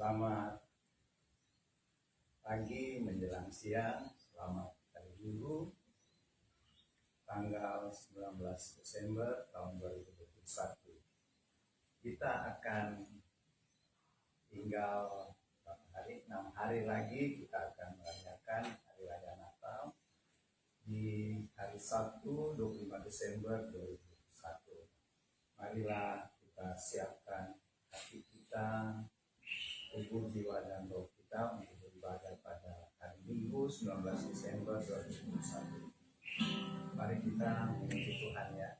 Selamat pagi menjelang siang, selamat hari Minggu, tanggal 19 Desember tahun 2021. Kita akan tinggal 6 hari lagi kita akan merayakan Hari Raya Natal di hari Sabtu 25 Desember 2021. Marilah kita siapkan hati kita, tubuh, jiwa, dan roh kita untuk beribadah pada hari Minggu 19 Desember 2021. Mari kita memuji Tuhan ya.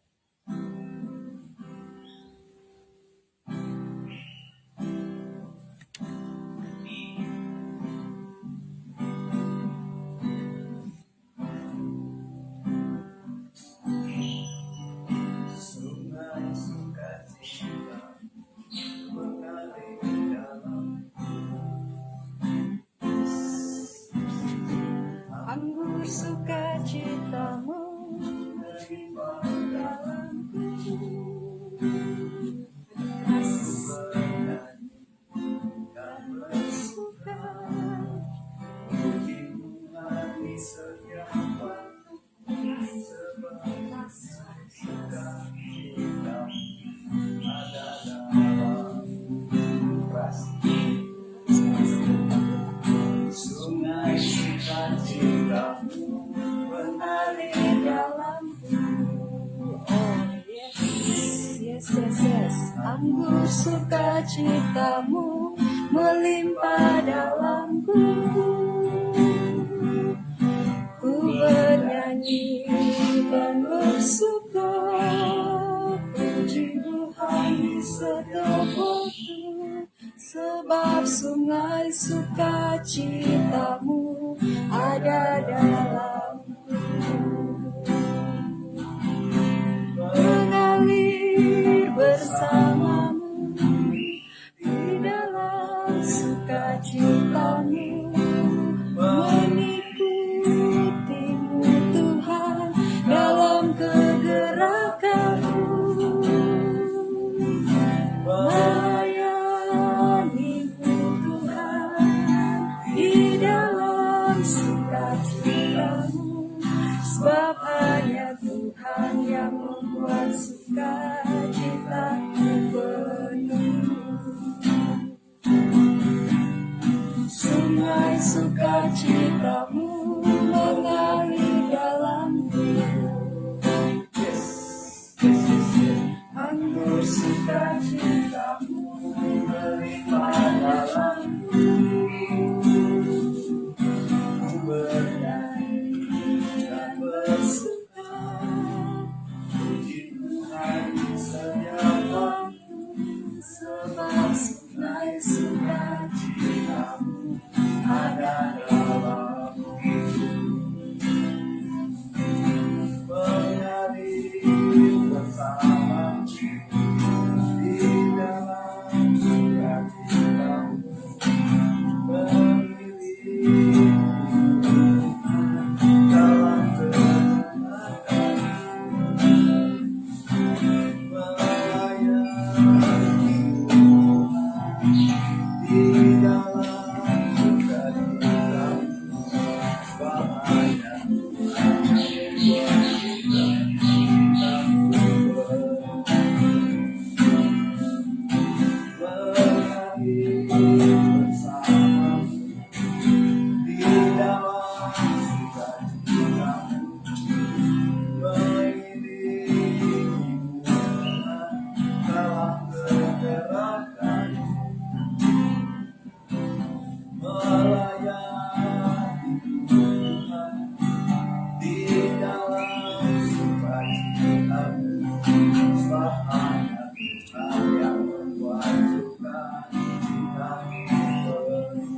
Anggur sukacitamu melimpah dalamku, dan bersuka pujimu di setiap waktu, sebab sukacitamu ada dalam sungai sukacitamu mengalir dalamku. Oh yes. Anggur sukacitamu melimpah dalamku. Ku bernyanyi dan bersuka, puji Tuhan di setiap waktu, sebab sungai sukacitamu ada dalamku. Mengalir bersamamu di dalam sukacitamu, mengikutimu Tuhan dalam kegerakanmu, melayanimu Tuhan di dalam sukacitamu, sebab hanya Tuhan yang membuat sukacitaku penuh. Sungai sukacitamu mengalir dalamku. Anggur sukacitamu melimpah dalamku. Ku bernyanyi dan bersuka, puji Tuhan di setiap waktu, sebab sungai sukacitamu ada dalamku. Mengalir bersama di dalam sukacitamu, mengiringi dalam kegerakanmu, melayani di dalam sukacitamu, bahagia Tuhan yang membuat sukacitamu penuh.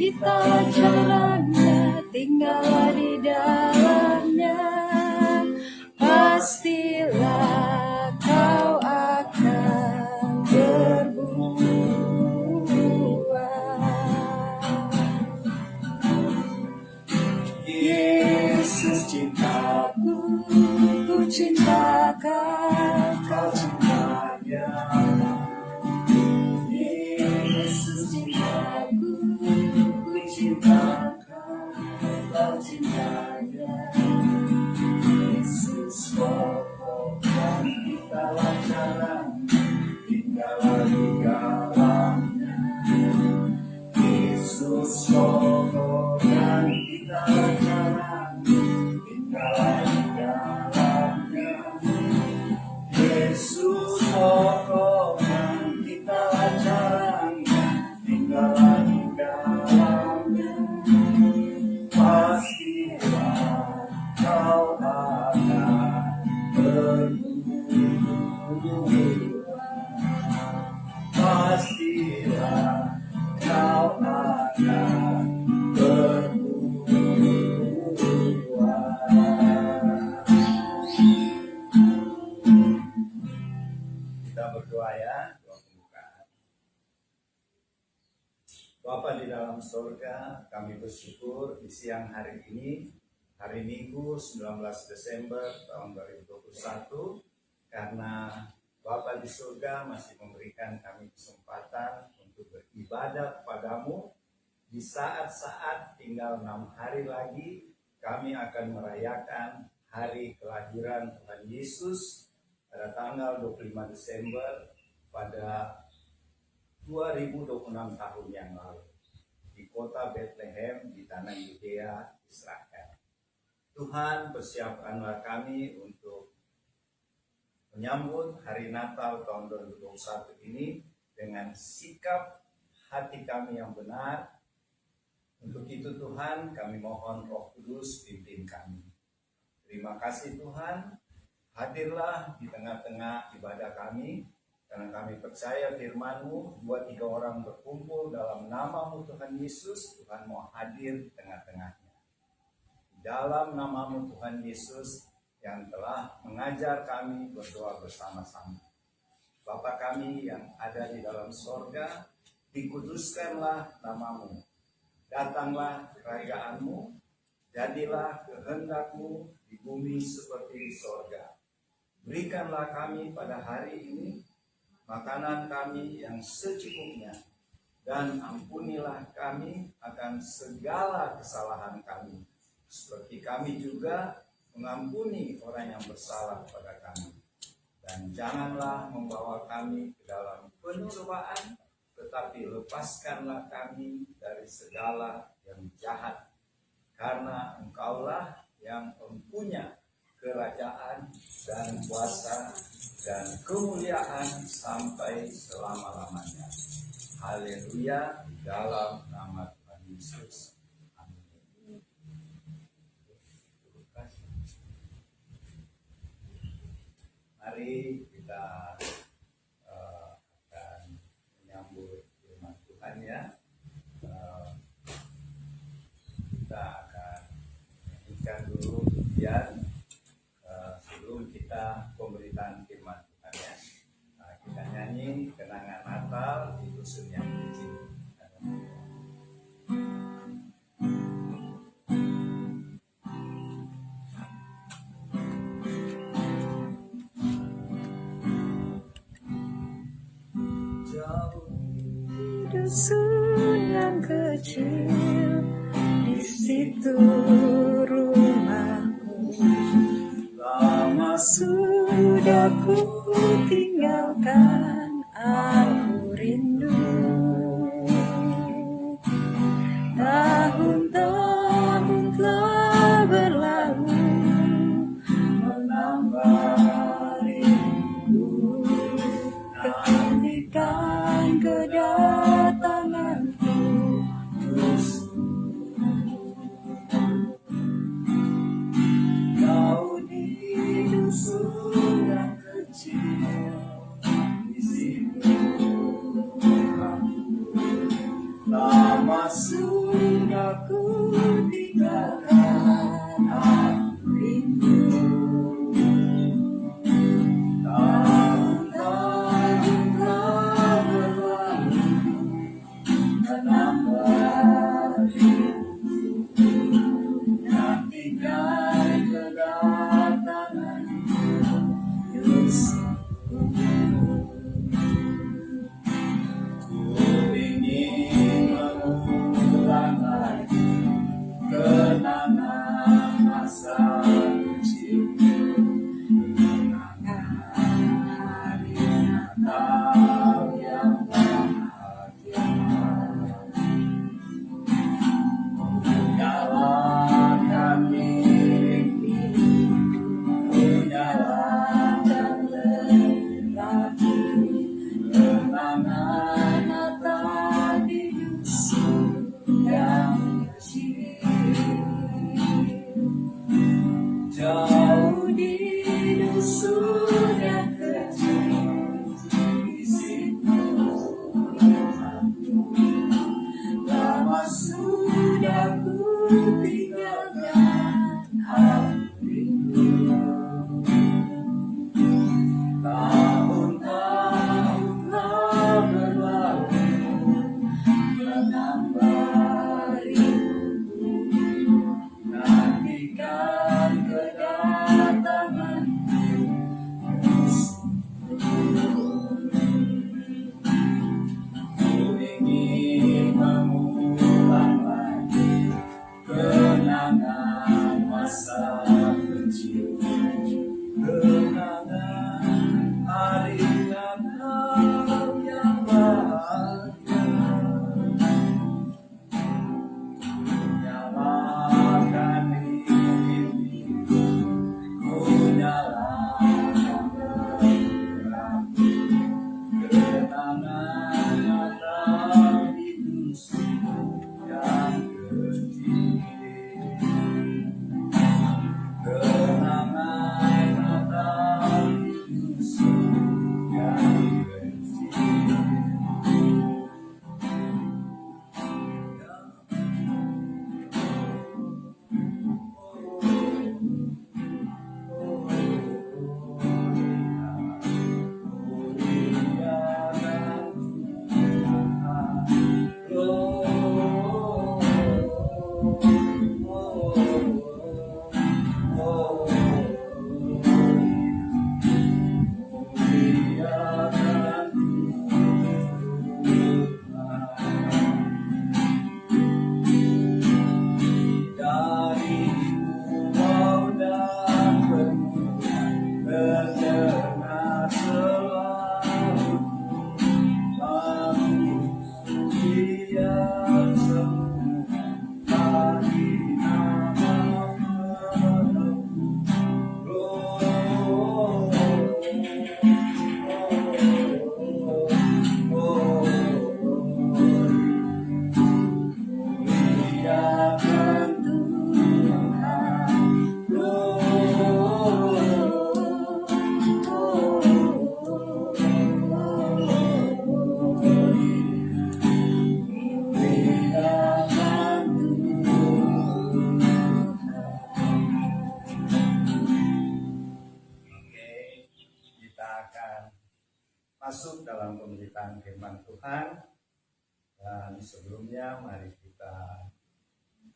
kita caranya, tinggallah di dalamnya. Pastilah kau akan berbuah. Yesus cintaku, ku cinta kau cinta Dia. Yesus cintaku, ku cinta kau cinta Dia. Yesus pokoknya kita lancaran, tinggallah di dalamnya. Yesus pokoknya kita lancaran, tinggallah di dalamnya. Yesus pokoknya kita lancaran, tinggallah di dalamnya. Pastilah kau akan berbuah. Pastilah kau akan berbuah. Kita berdoa ya, doa pembukaan. Bapa di dalam surga, kami bersyukur di siang hari ini, hari Minggu 19 Desember tahun 2021, karena Bapa di surga masih memberikan kami kesempatan untuk beribadah kepadamu. Di saat-saat tinggal 6 hari lagi, kami akan merayakan hari kelahiran Tuhan Yesus pada tanggal 25 Desember pada 2026 tahun yang lalu di kota Bethlehem di tanah Yudea, Israel. Tuhan, persiapkanlah kami untuk menyambut hari Natal tahun 2021 ini dengan sikap hati kami yang benar. Untuk itu Tuhan, kami mohon Roh Kudus pimpin kami. Terima kasih Tuhan, hadirlah di tengah-tengah ibadah kami, karena kami percaya firman-Mu, 2-3 orang berkumpul dalam nama-Mu Tuhan Yesus, Tuhan mau hadir di tengah-tengahnya. Di dalam nama-Mu Tuhan Yesus yang telah mengajar kami berdoa bersama-sama. Bapa kami yang ada di dalam sorga, dikuduskanlah nama-Mu. Datanglah kerajaan-Mu, jadilah kehendak-Mu di bumi seperti di sorga. Berikanlah kami pada hari ini makanan kami yang secukupnya, dan ampunilah kami akan segala kesalahan kami, seperti kami juga mengampuni orang yang bersalah kepada kami. Dan janganlah membawa kami ke dalam pencobaan, tetapi lepaskanlah kami dari segala yang jahat. Karena Engkaulah yang mempunyai kerajaan dan kuasa dan kemuliaan sampai selama-lamanya. Haleluya, dalam nama Tuhan Yesus. Amin. Mari kita akan menyambut firman Tuhan ya. Kita akan menyanyikan dulu pujian sebelum kita pemberitaan firman Tuhan ya. Kita nyanyi kenangan Natal di dusun yang kecil. Dusun yang kecil, di situ rumahku. Lama sudah ku tinggalkan, aku rindu. Tahun-tahun telah berlalu, menambah rindu. Nantikan kedatanganku terus. Kau di dusun yang kecil, di situ lama sudah kenangan Natal di dusun yang kecil, jauh di dusun yang kecil, di situ lama sudah ku tinggalkan, aku rindu. Tahun-tahun telah berlalu, menambah rindu, nantikan kedatangan ku ingin mengulang lagi kenangan masa kecil, kenangan hari Natal yang bahagia, nyalakan ini, ku nyalakan terang, kenangan Natal di dusun yang kecil, kenangan Natal di dusun yang kecil. Dari pulau dan benua terdengar selalu lagu yang semua bagi nama menebus. Muliakan Oke, kita akan masuk dalam pemberitaan firman Tuhan. Dan sebelumnya mari kita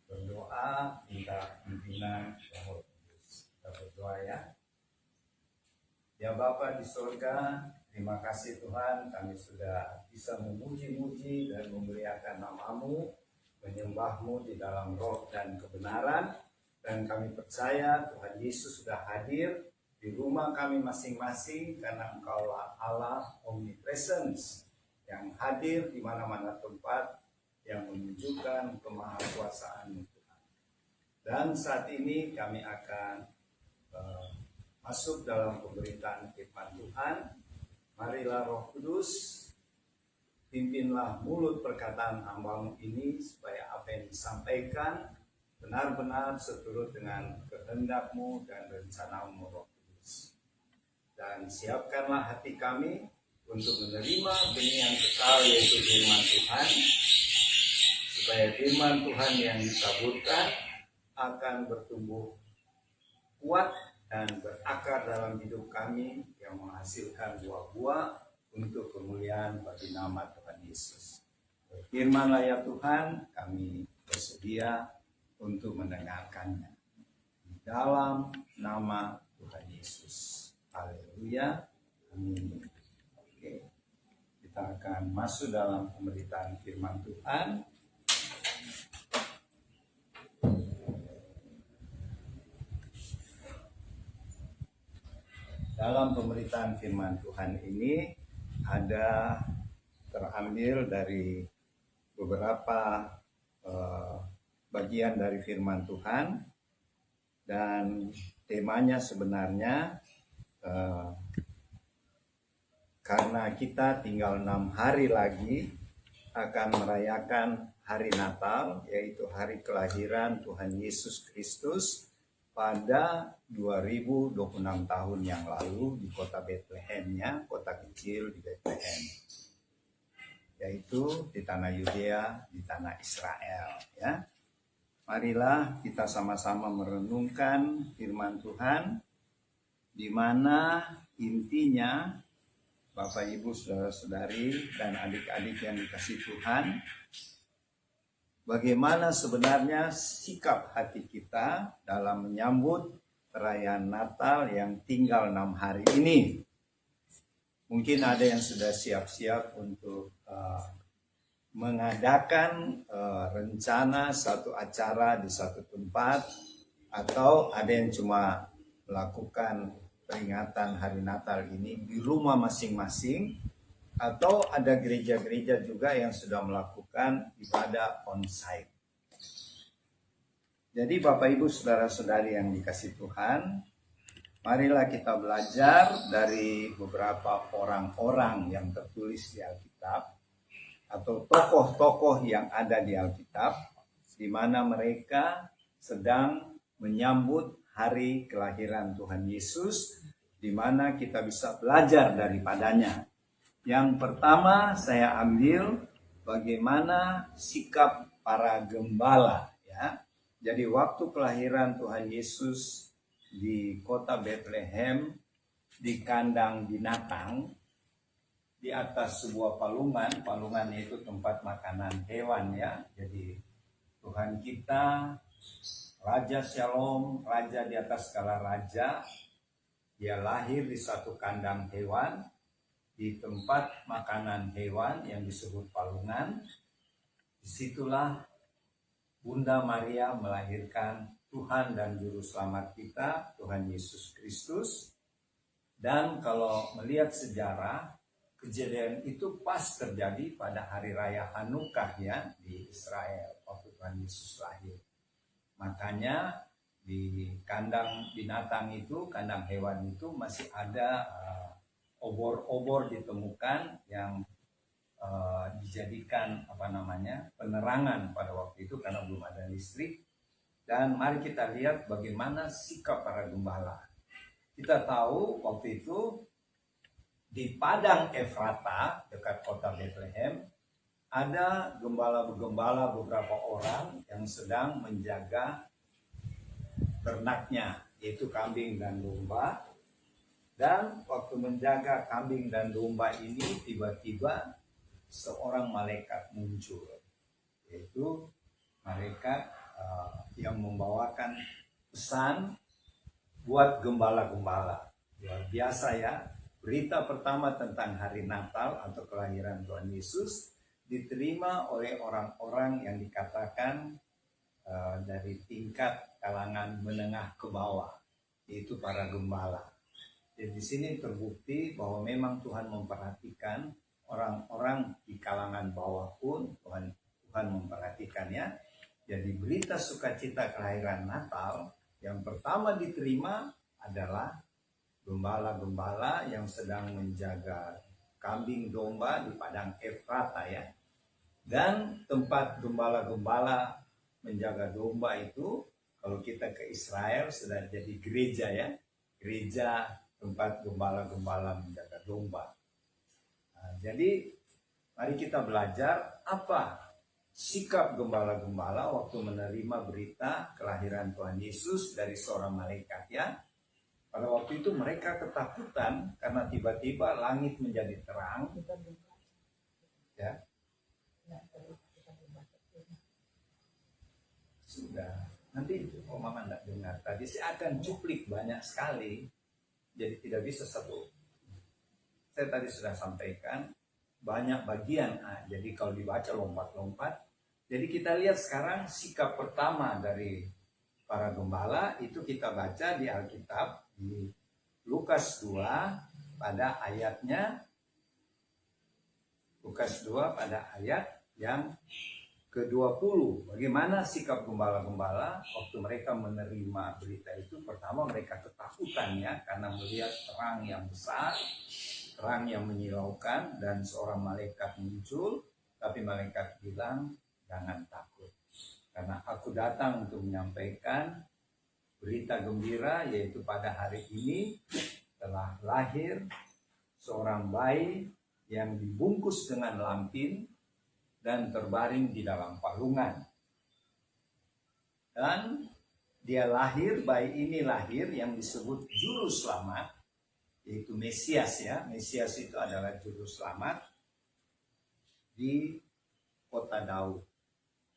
berdoa minta pimpinan Roh Kudus. Kita berdoa ya. Ya Bapa di surga, terima kasih Tuhan, kami sudah bisa memuji-muji dan memuliakan nama-Mu, menyembah-Mu di dalam roh dan kebenaran. Dan kami percaya Tuhan Yesus sudah hadir di rumah kami masing-masing karena Engkaulah Allah omnipresence yang hadir di mana-mana tempat yang menunjukkan kemahakuasaan Tuhan. Dan saat ini kami akan masuk dalam pemberitaan firman Tuhan. Marilah Roh Kudus, pimpinlah mulut perkataan hamba-Mu ini supaya apa yang disampaikan benar-benar seturut dengan kehendak-Mu dan rencana-Mu Roh Kudus. Dan siapkanlah hati kami untuk menerima benih yang kekal yaitu firman Tuhan, supaya firman Tuhan yang ditaburkan akan bertumbuh kuat dan berakar dalam hidup kami yang menghasilkan buah-buah untuk kemuliaan bagi nama Tuhan Yesus. Firman-Lah ya Tuhan, kami bersedia untuk mendengarkannya. Di dalam nama Tuhan Yesus. Haleluya. Amin. Oke. Kita akan masuk dalam pemberitaan firman Tuhan. Dalam pemberitaan firman Tuhan ini ada terambil dari beberapa bagian dari firman Tuhan, dan temanya sebenarnya karena kita tinggal 6 hari lagi akan merayakan hari Natal, yaitu hari kelahiran Tuhan Yesus Kristus pada 2026 tahun yang lalu di kota Bethlehemnya, kota kecil di Bethlehem, yaitu di tanah Yudea, di tanah Israel. Ya, marilah kita sama-sama merenungkan firman Tuhan, di mana intinya Bapak, Ibu, Saudara-saudari, dan adik-adik yang dikasih Tuhan, bagaimana sebenarnya sikap hati kita dalam menyambut perayaan Natal yang tinggal 6 hari ini. Mungkin ada yang sudah siap-siap untuk mengadakan rencana satu acara di satu tempat, atau ada yang cuma melakukan peringatan hari Natal ini di rumah masing-masing, atau ada gereja-gereja juga yang sudah melakukan ibadah on-site. Jadi Bapak, Ibu, Saudara-saudari yang dikasih Tuhan, marilah kita belajar dari beberapa orang-orang yang tertulis di Alkitab, atau tokoh-tokoh yang ada di Alkitab, di mana mereka sedang menyambut hari kelahiran Tuhan Yesus, di mana kita bisa belajar daripadanya. Yang pertama saya ambil bagaimana sikap para gembala, ya. Jadi waktu kelahiran Tuhan Yesus di kota Bethlehem, di kandang binatang, di atas sebuah palungan itu tempat makanan hewan, ya. Jadi Tuhan kita Raja Shalom, raja di atas segala raja, dia lahir di satu kandang hewan, di tempat makanan hewan yang disebut palungan. Disitulah Bunda Maria melahirkan Tuhan dan Juru Selamat kita, Tuhan Yesus Kristus. Dan kalau melihat sejarah, kejadian itu pas terjadi pada hari raya Hanukkah, ya, di Israel waktu Tuhan Yesus lahir. Makanya di kandang binatang itu, kandang hewan itu masih ada obor-obor ditemukan yang dijadikan penerangan pada waktu itu karena belum ada listrik. Dan mari kita lihat bagaimana sikap para gembala. Kita tahu waktu itu di padang Efrata dekat kota Bethlehem ada gembala-gembala beberapa orang yang sedang menjaga ternaknya, yaitu kambing dan domba. Dan waktu menjaga kambing dan domba ini, tiba-tiba seorang malaikat muncul, yaitu malaikat yang membawakan pesan buat gembala-gembala. Luar biasa, ya. Berita pertama tentang hari Natal atau kelahiran Tuhan Yesus diterima oleh orang-orang yang dikatakan dari tingkat kalangan menengah ke bawah, yaitu para gembala. Jadi di sini terbukti bahwa memang Tuhan memperhatikan orang-orang di kalangan bawah pun Tuhan memperhatikannya. Jadi berita sukacita kelahiran Natal yang pertama diterima adalah gembala-gembala yang sedang menjaga kambing domba di padang Efrata, ya. Dan tempat gembala-gembala menjaga domba itu, kalau kita ke Israel sudah jadi gereja, ya. Gereja tempat gembala-gembala menjaga domba. Nah, jadi mari kita belajar apa sikap gembala-gembala waktu menerima berita kelahiran Tuhan Yesus dari seorang malaikat, ya. Pada waktu itu mereka ketakutan karena tiba-tiba langit menjadi terang, ya. Sudah, nanti Mama tidak dengar. Tadi saya akan cuplik banyak sekali, jadi tidak bisa satu. Saya tadi sudah sampaikan banyak bagian, jadi kalau dibaca lompat-lompat. Jadi kita lihat sekarang sikap pertama dari para gembala itu kita baca di Alkitab di Lukas 2 pada ayatnya, Lukas 2 pada ayat yang ke-20. Bagaimana sikap gembala-gembala waktu mereka menerima berita itu? Pertama mereka ketakutan, ya, karena melihat terang yang besar. terang yang menyilaukan dan seorang malaikat muncul, tapi malaikat bilang, jangan takut. Karena aku datang untuk menyampaikan berita gembira, yaitu pada hari ini telah lahir seorang bayi yang dibungkus dengan lampin dan terbaring di dalam palungan. Dan dia lahir, bayi ini lahir yang disebut juru selamat, yaitu Mesias ya. Mesias itu adalah juru selamat di kota Daud.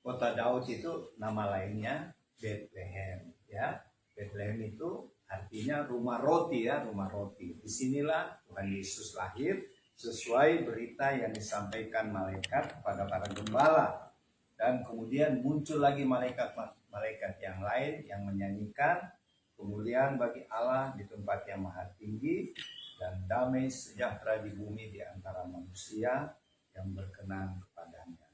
Kota Daud itu nama lainnya Bethlehem ya. Bethlehem itu artinya rumah roti ya, rumah roti. Disinilah Tuhan Yesus lahir sesuai berita yang disampaikan malaikat kepada para gembala. Dan kemudian muncul lagi malaikat yang lain yang menyanyikan kemuliaan bagi Allah di tempat yang maha tinggi dan damai sejahtera di bumi di antara manusia yang berkenan kepadanya.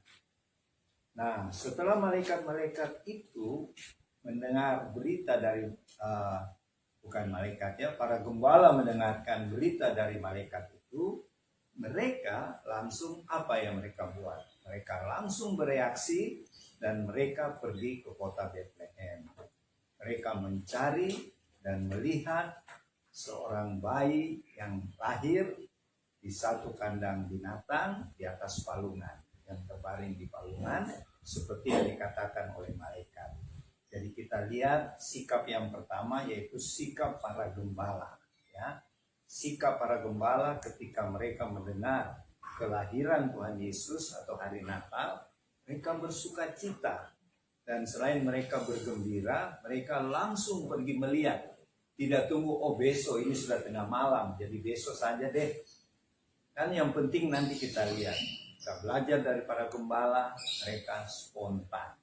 Nah, setelah malaikat-malaikat itu mendengar berita dari bukan malaikat ya, para gembala mendengarkan berita dari malaikat itu, mereka langsung apa yang mereka buat? Mereka langsung bereaksi dan mereka pergi ke kota Bethlehem. Mereka mencari dan melihat seorang bayi yang lahir di satu kandang binatang di atas palungan, yang terbaring di palungan seperti yang dikatakan oleh malaikat. Jadi kita lihat sikap yang pertama yaitu sikap para gembala ya. Sikap para gembala ketika mereka mendengar kelahiran Tuhan Yesus atau hari Natal, mereka bersuka cita. Dan selain mereka bergembira, mereka langsung pergi melihat. Tidak tunggu, oh besok ini sudah tengah malam, jadi besok saja deh. Kan yang penting nanti kita lihat. Kita belajar dari para gembala, mereka spontan.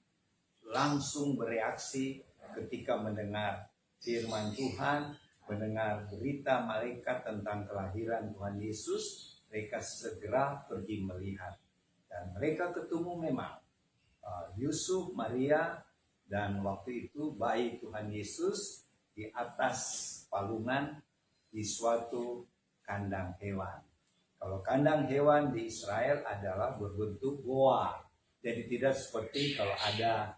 Langsung bereaksi ketika mendengar firman Tuhan, mendengar berita malaikat tentang kelahiran Tuhan Yesus, mereka segera pergi melihat. Dan mereka ketemu memang Yusuf, Maria, dan waktu itu bayi Tuhan Yesus di atas palungan di suatu kandang hewan. Kalau kandang hewan di Israel adalah berbentuk goa. Jadi tidak seperti kalau ada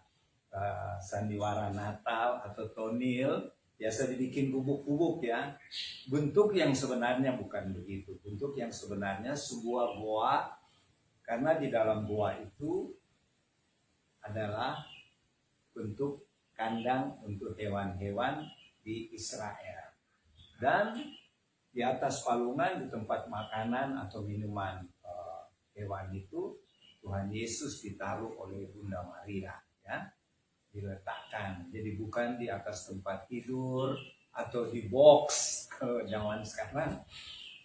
sandiwara Natal atau tonil, biasa dibikin bubuk-bubuk ya. Bentuk yang sebenarnya bukan begitu. Bentuk yang sebenarnya sebuah goa, karena di dalam goa itu adalah bentuk kandang untuk hewan-hewan di Israel. Dan di atas palungan di tempat makanan atau minuman hewan itu, Tuhan Yesus ditaruh oleh Bunda Maria ya. Diletakkan, jadi bukan di atas tempat tidur atau di box ke zaman sekarang,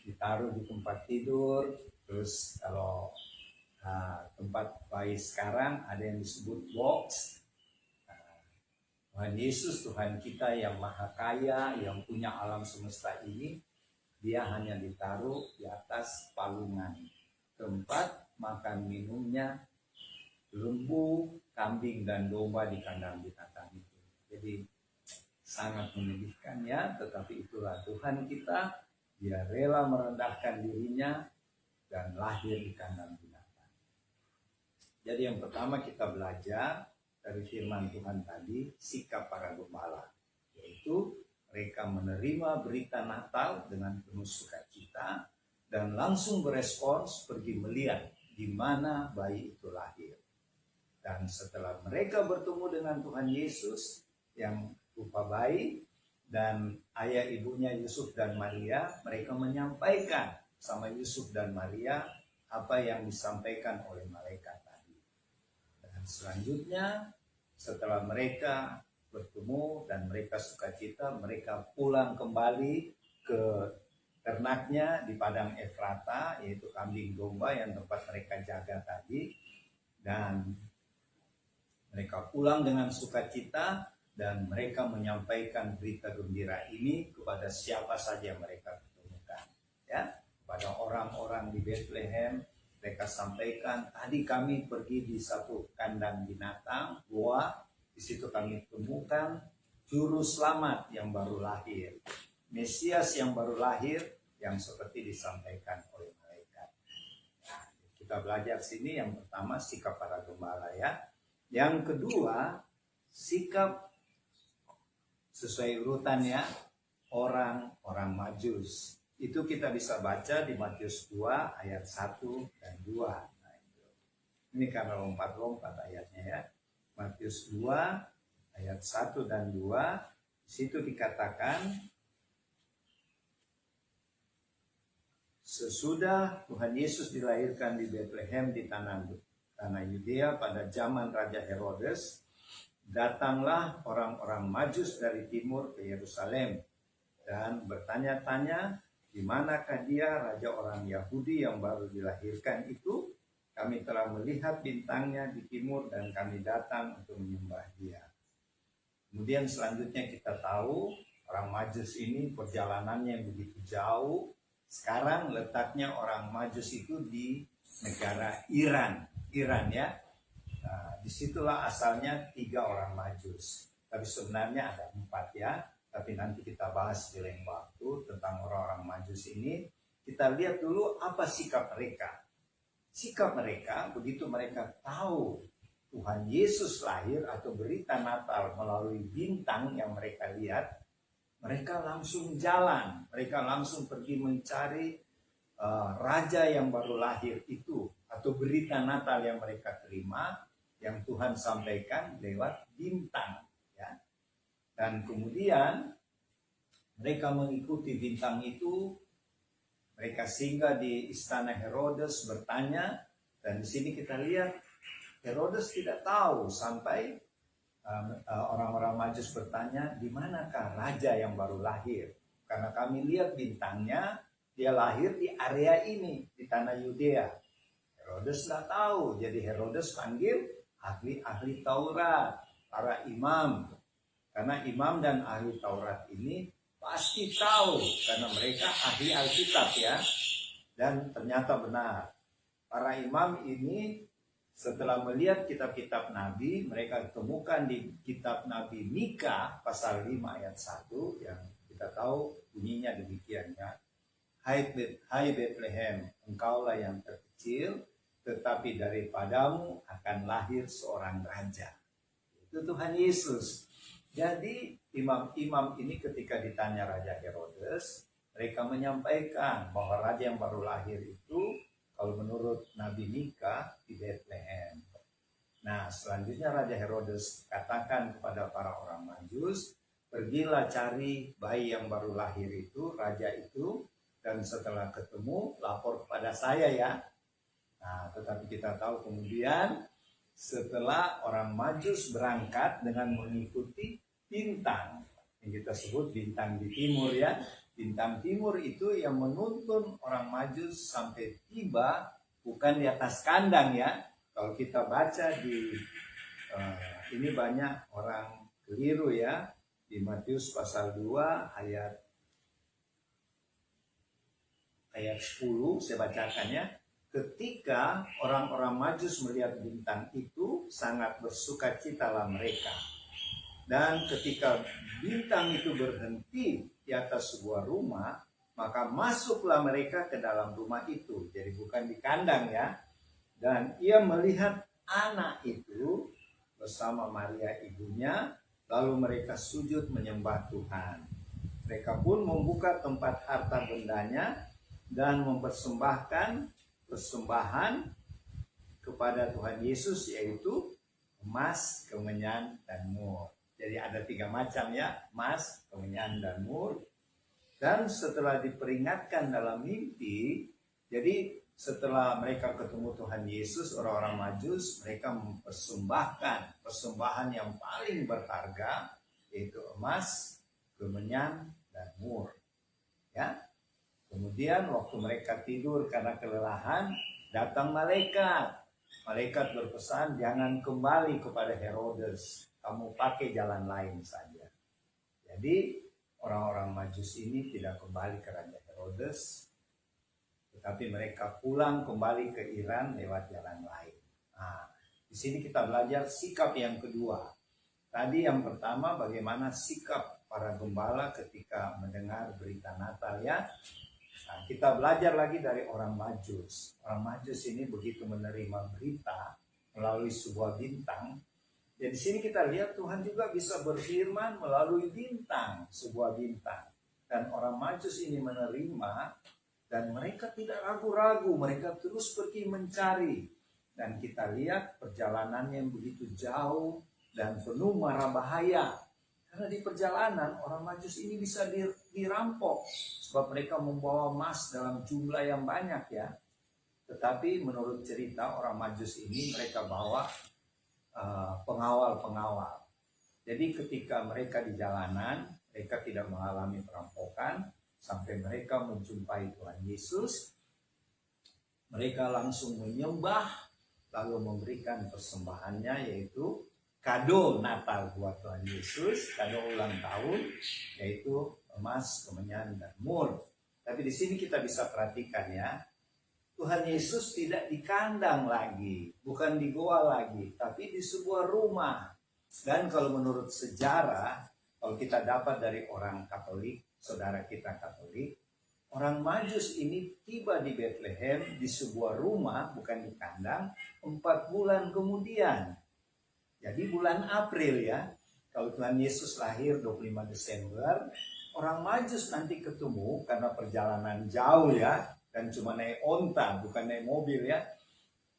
ditaruh di tempat tidur. Terus kalau tempat bayi sekarang ada yang disebut box. Tuhan Yesus, Tuhan kita yang maha kaya, yang punya alam semesta ini, dia hanya ditaruh di atas palungan, tempat makan minumnya lembu, kambing, dan domba di kandang binatang itu. Jadi sangat menyedihkan ya, tetapi itulah Tuhan kita. Dia rela merendahkan dirinya dan lahir di kandang binatang. Jadi yang pertama kita belajar dari firman Tuhan tadi, sikap para gembala, yaitu mereka menerima berita Natal dengan penuh sukacita dan langsung berespons pergi melihat di mana bayi itu lahir. Dan setelah mereka bertemu dengan Tuhan Yesus yang rupa bayi dan ayah ibunya Yusuf dan Maria, mereka menyampaikan sama Yusuf dan Maria apa yang disampaikan oleh malaikat tadi. Dan selanjutnya setelah mereka bertemu dan mereka sukacita, mereka pulang kembali ke ternaknya di padang Efrata, yaitu kambing domba yang tempat mereka jaga tadi. Dan mereka pulang dengan sukacita dan mereka menyampaikan berita gembira ini kepada siapa saja yang mereka ketemukan. Ya, pada orang-orang di Bethlehem mereka sampaikan, tadi kami pergi di satu kandang binatang, goa, di situ kami temukan juru selamat yang baru lahir, Mesias yang baru lahir, yang seperti disampaikan oleh malaikat. Nah, kita belajar sini yang pertama sikap para gembala ya. Yang kedua, sikap sesuai urutannya orang-orang Majus. Itu kita bisa baca di Matius 2 ayat 1 dan 2. Nah, ini karena lompat-lompat ayatnya ya. Matius 2 ayat 1 dan 2. Di situ dikatakan, sesudah Tuhan Yesus dilahirkan di Bethlehem di tanah Yudea pada zaman Raja Herodes, datanglah orang-orang Majus dari timur ke Yerusalem dan bertanya-tanya, di manakah dia raja orang Yahudi yang baru dilahirkan itu? Kami telah melihat bintangnya di timur dan kami datang untuk menyembah dia. Kemudian selanjutnya kita tahu orang Majus ini perjalanannya yang begitu jauh. Sekarang letaknya orang Majus itu di negara Iran ya. Nah, disitulah asalnya 3 orang Majus. Tapi sebenarnya ada 4 ya. Tapi nanti kita bahas di lain waktu tentang orang-orang Majus ini. Kita lihat dulu apa sikap mereka. Sikap mereka begitu mereka tahu Tuhan Yesus lahir atau berita Natal melalui bintang yang mereka lihat, mereka langsung jalan. Mereka langsung pergi mencari raja yang baru lahir itu atau berita Natal yang mereka terima yang Tuhan sampaikan lewat bintang ya. Dan kemudian mereka mengikuti bintang itu, mereka singgah di istana Herodes bertanya, dan di sini kita lihat Herodes tidak tahu sampai orang-orang Majus bertanya, di manakah raja yang baru lahir? Karena kami lihat bintangnya, dia lahir di area ini, di tanah Yudea. Herodes tidak tahu, jadi Herodes panggil ahli-ahli Taurat, para imam. Karena imam dan ahli Taurat ini pasti tahu, karena mereka ahli Alkitab ya. Dan ternyata benar. Para imam ini setelah melihat kitab-kitab Nabi, mereka temukan di kitab Nabi Mika pasal 5 ayat 1 yang kita tahu bunyinya demikian ya. Hai Bethlehem, engkaulah yang terkecil, tetapi daripadamu akan lahir seorang raja. Itu Tuhan Yesus. Jadi imam-imam ini ketika ditanya Raja Herodes, mereka menyampaikan bahwa raja yang baru lahir itu kalau menurut Nabi Mika di Bethlehem. Nah, selanjutnya Raja Herodes katakan kepada para orang Majus, pergilah cari bayi yang baru lahir itu, raja itu, dan setelah ketemu lapor kepada saya ya. Nah, tetapi kita tahu kemudian setelah orang Majus berangkat dengan mengikuti bintang yang kita sebut bintang di timur ya. Bintang timur itu yang menuntun orang Majus sampai tiba bukan di atas kandang ya. Kalau kita baca di ini banyak orang keliru ya. Di Matius pasal 2 ayat 10 saya bacakan ya. Ketika orang-orang Majus melihat bintang itu, sangat bersukacitalah mereka. Dan ketika bintang itu berhenti di atas sebuah rumah, maka masuklah mereka ke dalam rumah itu. Jadi bukan di kandang ya. Dan ia melihat anak itu bersama Maria ibunya, lalu mereka sujud menyembah Tuhan. Mereka pun membuka tempat harta bendanya dan mempersembahkan persembahan kepada Tuhan Yesus, yaitu emas, kemenyan, dan mur. Jadi ada 3 macam ya, emas, kemenyan, dan mur. Dan setelah diperingatkan dalam mimpi, jadi setelah mereka ketemu Tuhan Yesus, orang-orang Majus, mereka mempersembahkan persembahan yang paling berharga, yaitu emas, kemenyan, dan mur. Ya. Kemudian waktu mereka tidur karena kelelahan, datang malaikat. Malaikat berpesan, jangan kembali kepada Herodes. Kamu pakai jalan lain saja. Jadi orang-orang Majus ini tidak kembali ke Raja Herodes, tetapi mereka pulang kembali ke Iran lewat jalan lain. Nah, di sini kita belajar sikap yang kedua. Tadi yang pertama bagaimana sikap para gembala ketika mendengar berita Natal ya. Nah, kita belajar lagi dari orang Majus. Orang Majus ini begitu menerima berita melalui sebuah bintang. Jadi di sini kita lihat Tuhan juga bisa berfirman melalui bintang, sebuah bintang. Dan orang Majus ini menerima dan mereka tidak ragu-ragu, mereka terus pergi mencari. Dan kita lihat perjalanannya yang begitu jauh dan penuh mara bahaya. Karena di perjalanan orang Majus ini bisa dirampok. Sebab mereka membawa emas dalam jumlah yang banyak ya. Tetapi menurut cerita orang Majus ini mereka bawa pengawal-pengawal. Jadi ketika mereka di jalanan, mereka tidak mengalami perampokan. Sampai mereka menjumpai Tuhan Yesus. Mereka langsung menyembah. Lalu memberikan persembahannya yaitu kado Natal buat Tuhan Yesus, kado ulang tahun, yaitu emas, kemenyan, dan mur. Tapi di sini kita bisa perhatikan ya, Tuhan Yesus tidak di kandang lagi, bukan di goa lagi, tapi di sebuah rumah. Dan kalau menurut sejarah, kalau kita dapat dari orang Katolik, saudara kita Katolik, orang Majus ini tiba di Bethlehem di sebuah rumah, bukan di kandang, 4 bulan kemudian. Jadi bulan April ya, kalau Tuhan Yesus lahir 25 Desember, orang Majus nanti ketemu karena perjalanan jauh ya, dan cuma naik onta, bukan naik mobil ya.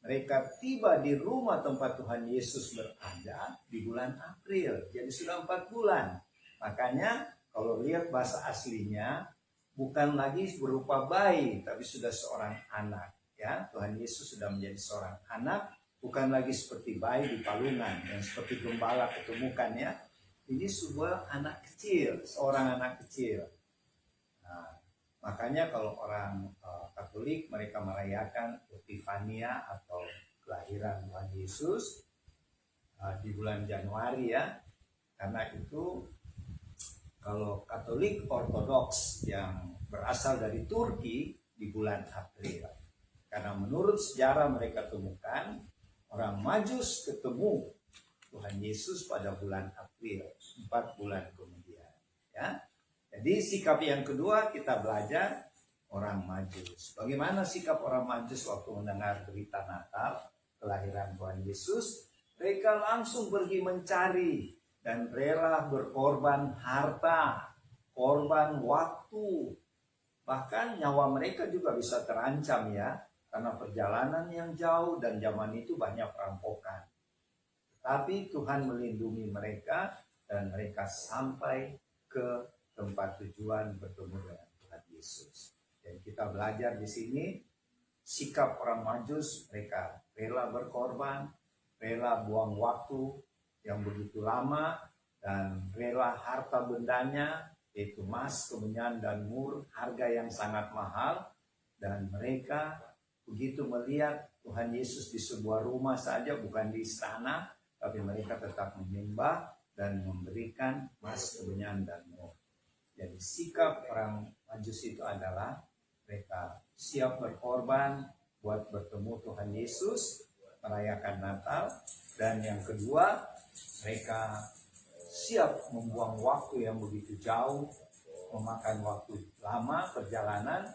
Mereka tiba di rumah tempat Tuhan Yesus berada di bulan April, jadi sudah 4 bulan. Makanya kalau lihat bahasa aslinya, bukan lagi berupa bayi, tapi sudah seorang anak. Ya, Tuhan Yesus sudah menjadi seorang anak, bukan lagi seperti bayi di palungan yang seperti gembala ketemukan ya. Ini sebuah anak kecil, seorang anak kecil. Nah, makanya kalau orang Katolik mereka merayakan Epifania atau kelahiran Tuhan Yesus di bulan Januari ya. Karena itu kalau Katolik Ortodoks yang berasal dari Turki di bulan April. Karena menurut sejarah mereka temukan orang Majus ketemu Tuhan Yesus pada bulan April, 4 bulan kemudian. Ya, jadi sikap yang kedua kita belajar orang Majus. Bagaimana sikap orang Majus waktu mendengar berita Natal, kelahiran Tuhan Yesus? Mereka langsung pergi mencari dan rela berkorban harta, korban waktu. Bahkan nyawa mereka juga bisa terancam ya, karena perjalanan yang jauh dan zaman itu banyak perampokan. Tapi Tuhan melindungi mereka dan mereka sampai ke tempat tujuan bertemu dengan Tuhan Yesus. Dan kita belajar di sini sikap orang Majus, mereka rela berkorban, rela buang waktu yang begitu lama dan rela harta bendanya yaitu emas, kemenyan, dan mur, harga yang sangat mahal. Dan mereka begitu melihat Tuhan Yesus di sebuah rumah saja, bukan di istana, tapi mereka tetap menyembah dan memberikan emas, kemenyan, dan mur. Jadi sikap orang Majus itu adalah mereka siap berkorban buat bertemu Tuhan Yesus, merayakan Natal. Dan yang kedua, mereka siap membuang waktu yang begitu jauh, memakan waktu lama perjalanan.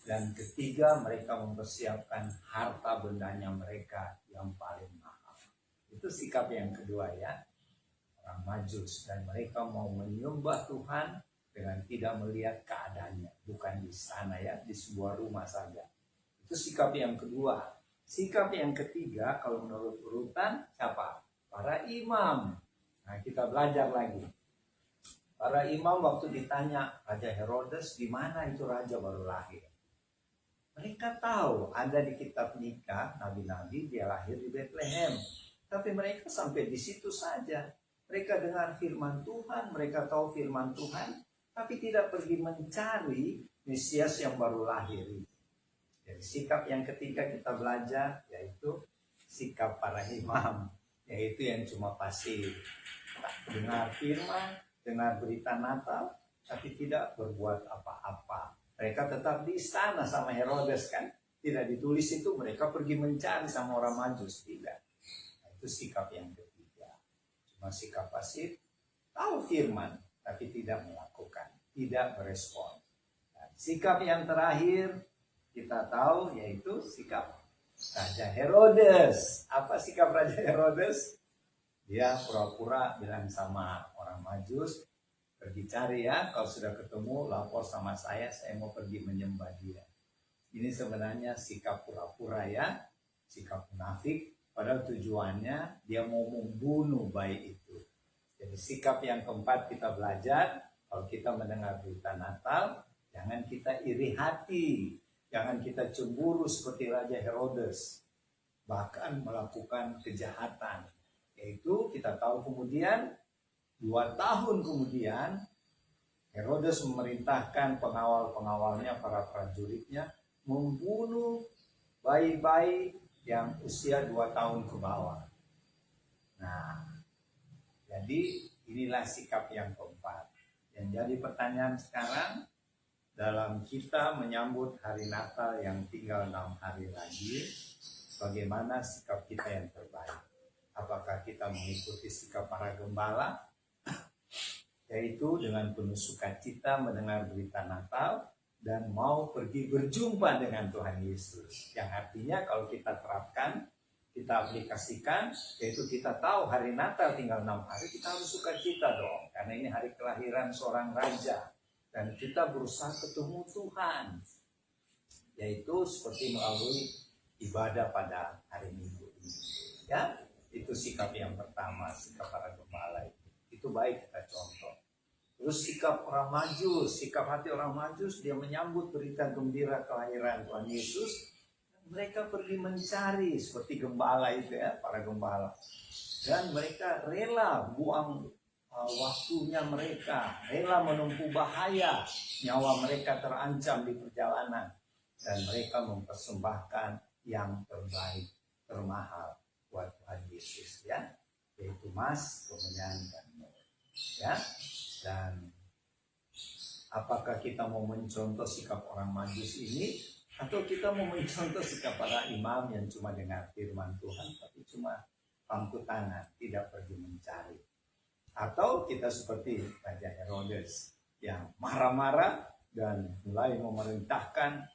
Dan ketiga, mereka mempersiapkan harta bendanya mereka yang paling mahal. Itu sikap yang kedua ya, orang Majus. Dan mereka mau menyembah Tuhan dengan tidak melihat keadaannya, bukan di sana ya, di sebuah rumah saja. Itu sikap yang kedua. Sikap yang ketiga, kalau menurut urutan, siapa? Para imam. Nah, kita belajar lagi. Para imam waktu ditanya Raja Herodes, di mana itu raja baru lahir? Mereka tahu ada di kitab nikah nabi-nabi dia lahir di Bethlehem. Tapi mereka sampai di situ saja. Mereka dengar firman Tuhan, mereka tahu firman Tuhan, tapi tidak pergi mencari Mesias yang baru lahir. Jadi sikap yang ketiga kita belajar yaitu sikap para imam, yaitu yang cuma pasif. Dengar firman, dengar berita Natal, tapi tidak berbuat apa-apa. Mereka tetap di istana sama Herodes kan. Tidak ditulis itu mereka pergi mencari sama orang Majus. Tidak. Nah, itu sikap yang ketiga. Cuma sikap pasif. Tahu firman. Tapi tidak melakukan. Tidak berespon. Dan Sikap yang terakhir kita tahu yaitu sikap Raja Herodes. Apa sikap Raja Herodes? Dia pura-pura bilang sama orang Majus, pergi cari ya, kalau sudah ketemu lapor sama saya mau pergi menyembah dia. Ini sebenarnya sikap pura-pura ya, sikap munafik, padahal tujuannya dia mau membunuh bayi itu. Jadi sikap yang keempat kita belajar, kalau kita mendengar berita Natal, jangan kita iri hati, jangan kita cemburu seperti Raja Herodes, bahkan melakukan kejahatan. Yaitu kita tahu kemudian 2 tahun kemudian Herodes memerintahkan pengawal-pengawalnya, para prajuritnya membunuh bayi-bayi yang usia 2 tahun ke bawah. Nah, jadi inilah sikap yang keempat. Yang jadi pertanyaan sekarang, dalam kita menyambut hari Natal yang tinggal 6 hari lagi, bagaimana sikap kita yang terbaik? Apakah kita mengikuti sikap para gembala, yaitu dengan penuh sukacita mendengar berita Natal dan mau pergi berjumpa dengan Tuhan Yesus? Yang artinya kalau kita terapkan, kita aplikasikan, yaitu kita tahu hari Natal tinggal 6 hari, kita harus sukacita dong, karena ini hari kelahiran seorang raja dan kita berusaha ketemu Tuhan, yaitu seperti melalui ibadah pada hari Minggu ini. Ya, itu sikap yang pertama, sikap para gembala itu baik kita contoh. Terus sikap orang Majus, sikap hati orang Majus, dia menyambut berita gembira kelahiran Tuhan Yesus. Mereka pergi mencari seperti gembala itu ya, para gembala. Dan mereka rela buang waktunya mereka, rela menempuh bahaya, nyawa mereka terancam di perjalanan. Dan mereka mempersembahkan yang terbaik, termahal buat Tuhan Yesus ya, yaitu emas, kemenyan, dan ya. Dan apakah kita mau mencontoh sikap orang Majus ini, atau kita mau mencontoh sikap para imam yang cuma dengar firman Tuhan tapi cuma pangku tangan, tidak pergi mencari? Atau kita seperti Raja Herodes yang marah-marah dan mulai memerintahkan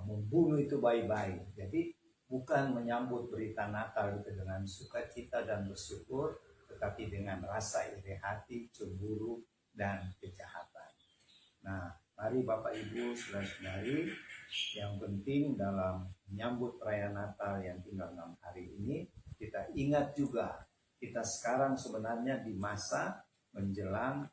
membunuh itu bayi-bayi. Jadi bukan menyambut berita Natal itu dengan sukacita dan bersyukur, tetapi dengan rasa iri hati, cemburu, dan kejahatan. Nah, mari Bapak Ibu, saudara-saudari, yang penting dalam menyambut perayaan Natal yang tinggal 6 hari ini, kita ingat juga, kita sekarang sebenarnya di masa menjelang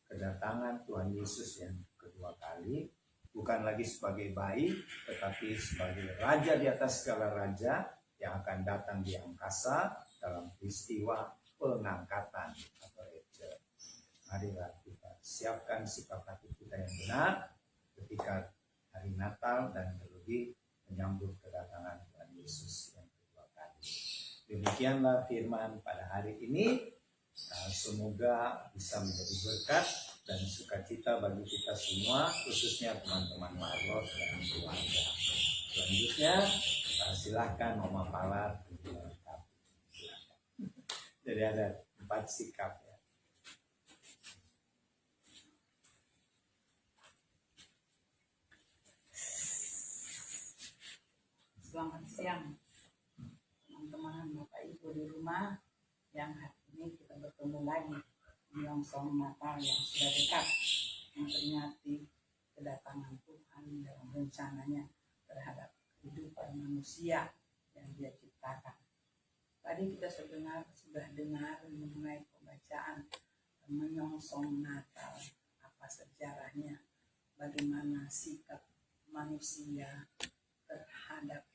kedatangan Tuhan Yesus yang kedua kali, bukan lagi sebagai bayi, tetapi sebagai raja di atas segala raja yang akan datang di angkasa dalam peristiwa pengangkatan atau rapture. Marilah kita siapkan sikap hati kita yang benar ketika hari Natal dan terlebih menyambut kedatangan Tuhan Yesus yang kedua kali. Demikianlah firman pada hari ini. Semoga bisa menjadi berkat dan sukacita bagi kita semua, khususnya teman-teman Marlot dan keluarga. Selanjutnya, silahkan Mama Palar. Jadi ada 4 sikap ya. Selamat siang teman-teman Bapak Ibu di rumah, yang hari ini kita bertemu lagi menyongsong Natal yang sudah dekat, memperingati kedatangan Tuhan dalam rencananya terhadap kehidupan manusia yang Dia ciptakan. Tadi kita sudah dengar mengenai pembacaan menyongsong Natal, apa sejarahnya, bagaimana sikap manusia terhadap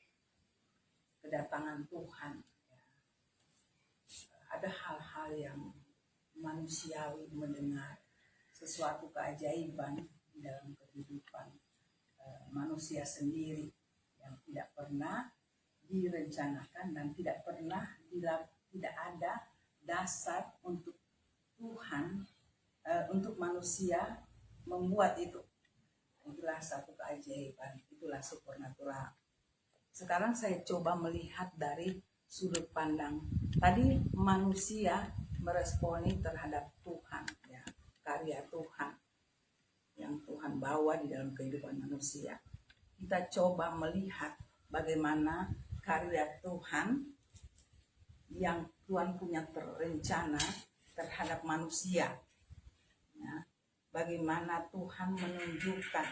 kedatangan Tuhan. Ada hal-hal yang manusiawi mendengar sesuatu keajaiban dalam kehidupan manusia sendiri yang tidak pernah direncanakan dan tidak pernah tidak ada dasar untuk Tuhan, untuk manusia membuat itu. Itulah satu keajaiban, itulah supernatural. Sekarang saya coba melihat dari sudut pandang tadi manusia meresponi terhadap Tuhan, ya, karya Tuhan yang Tuhan membawa di dalam kehidupan manusia. Kita coba melihat bagaimana karya Tuhan yang Tuhan punya rencana terhadap manusia. Ya, bagaimana Tuhan menunjukkan,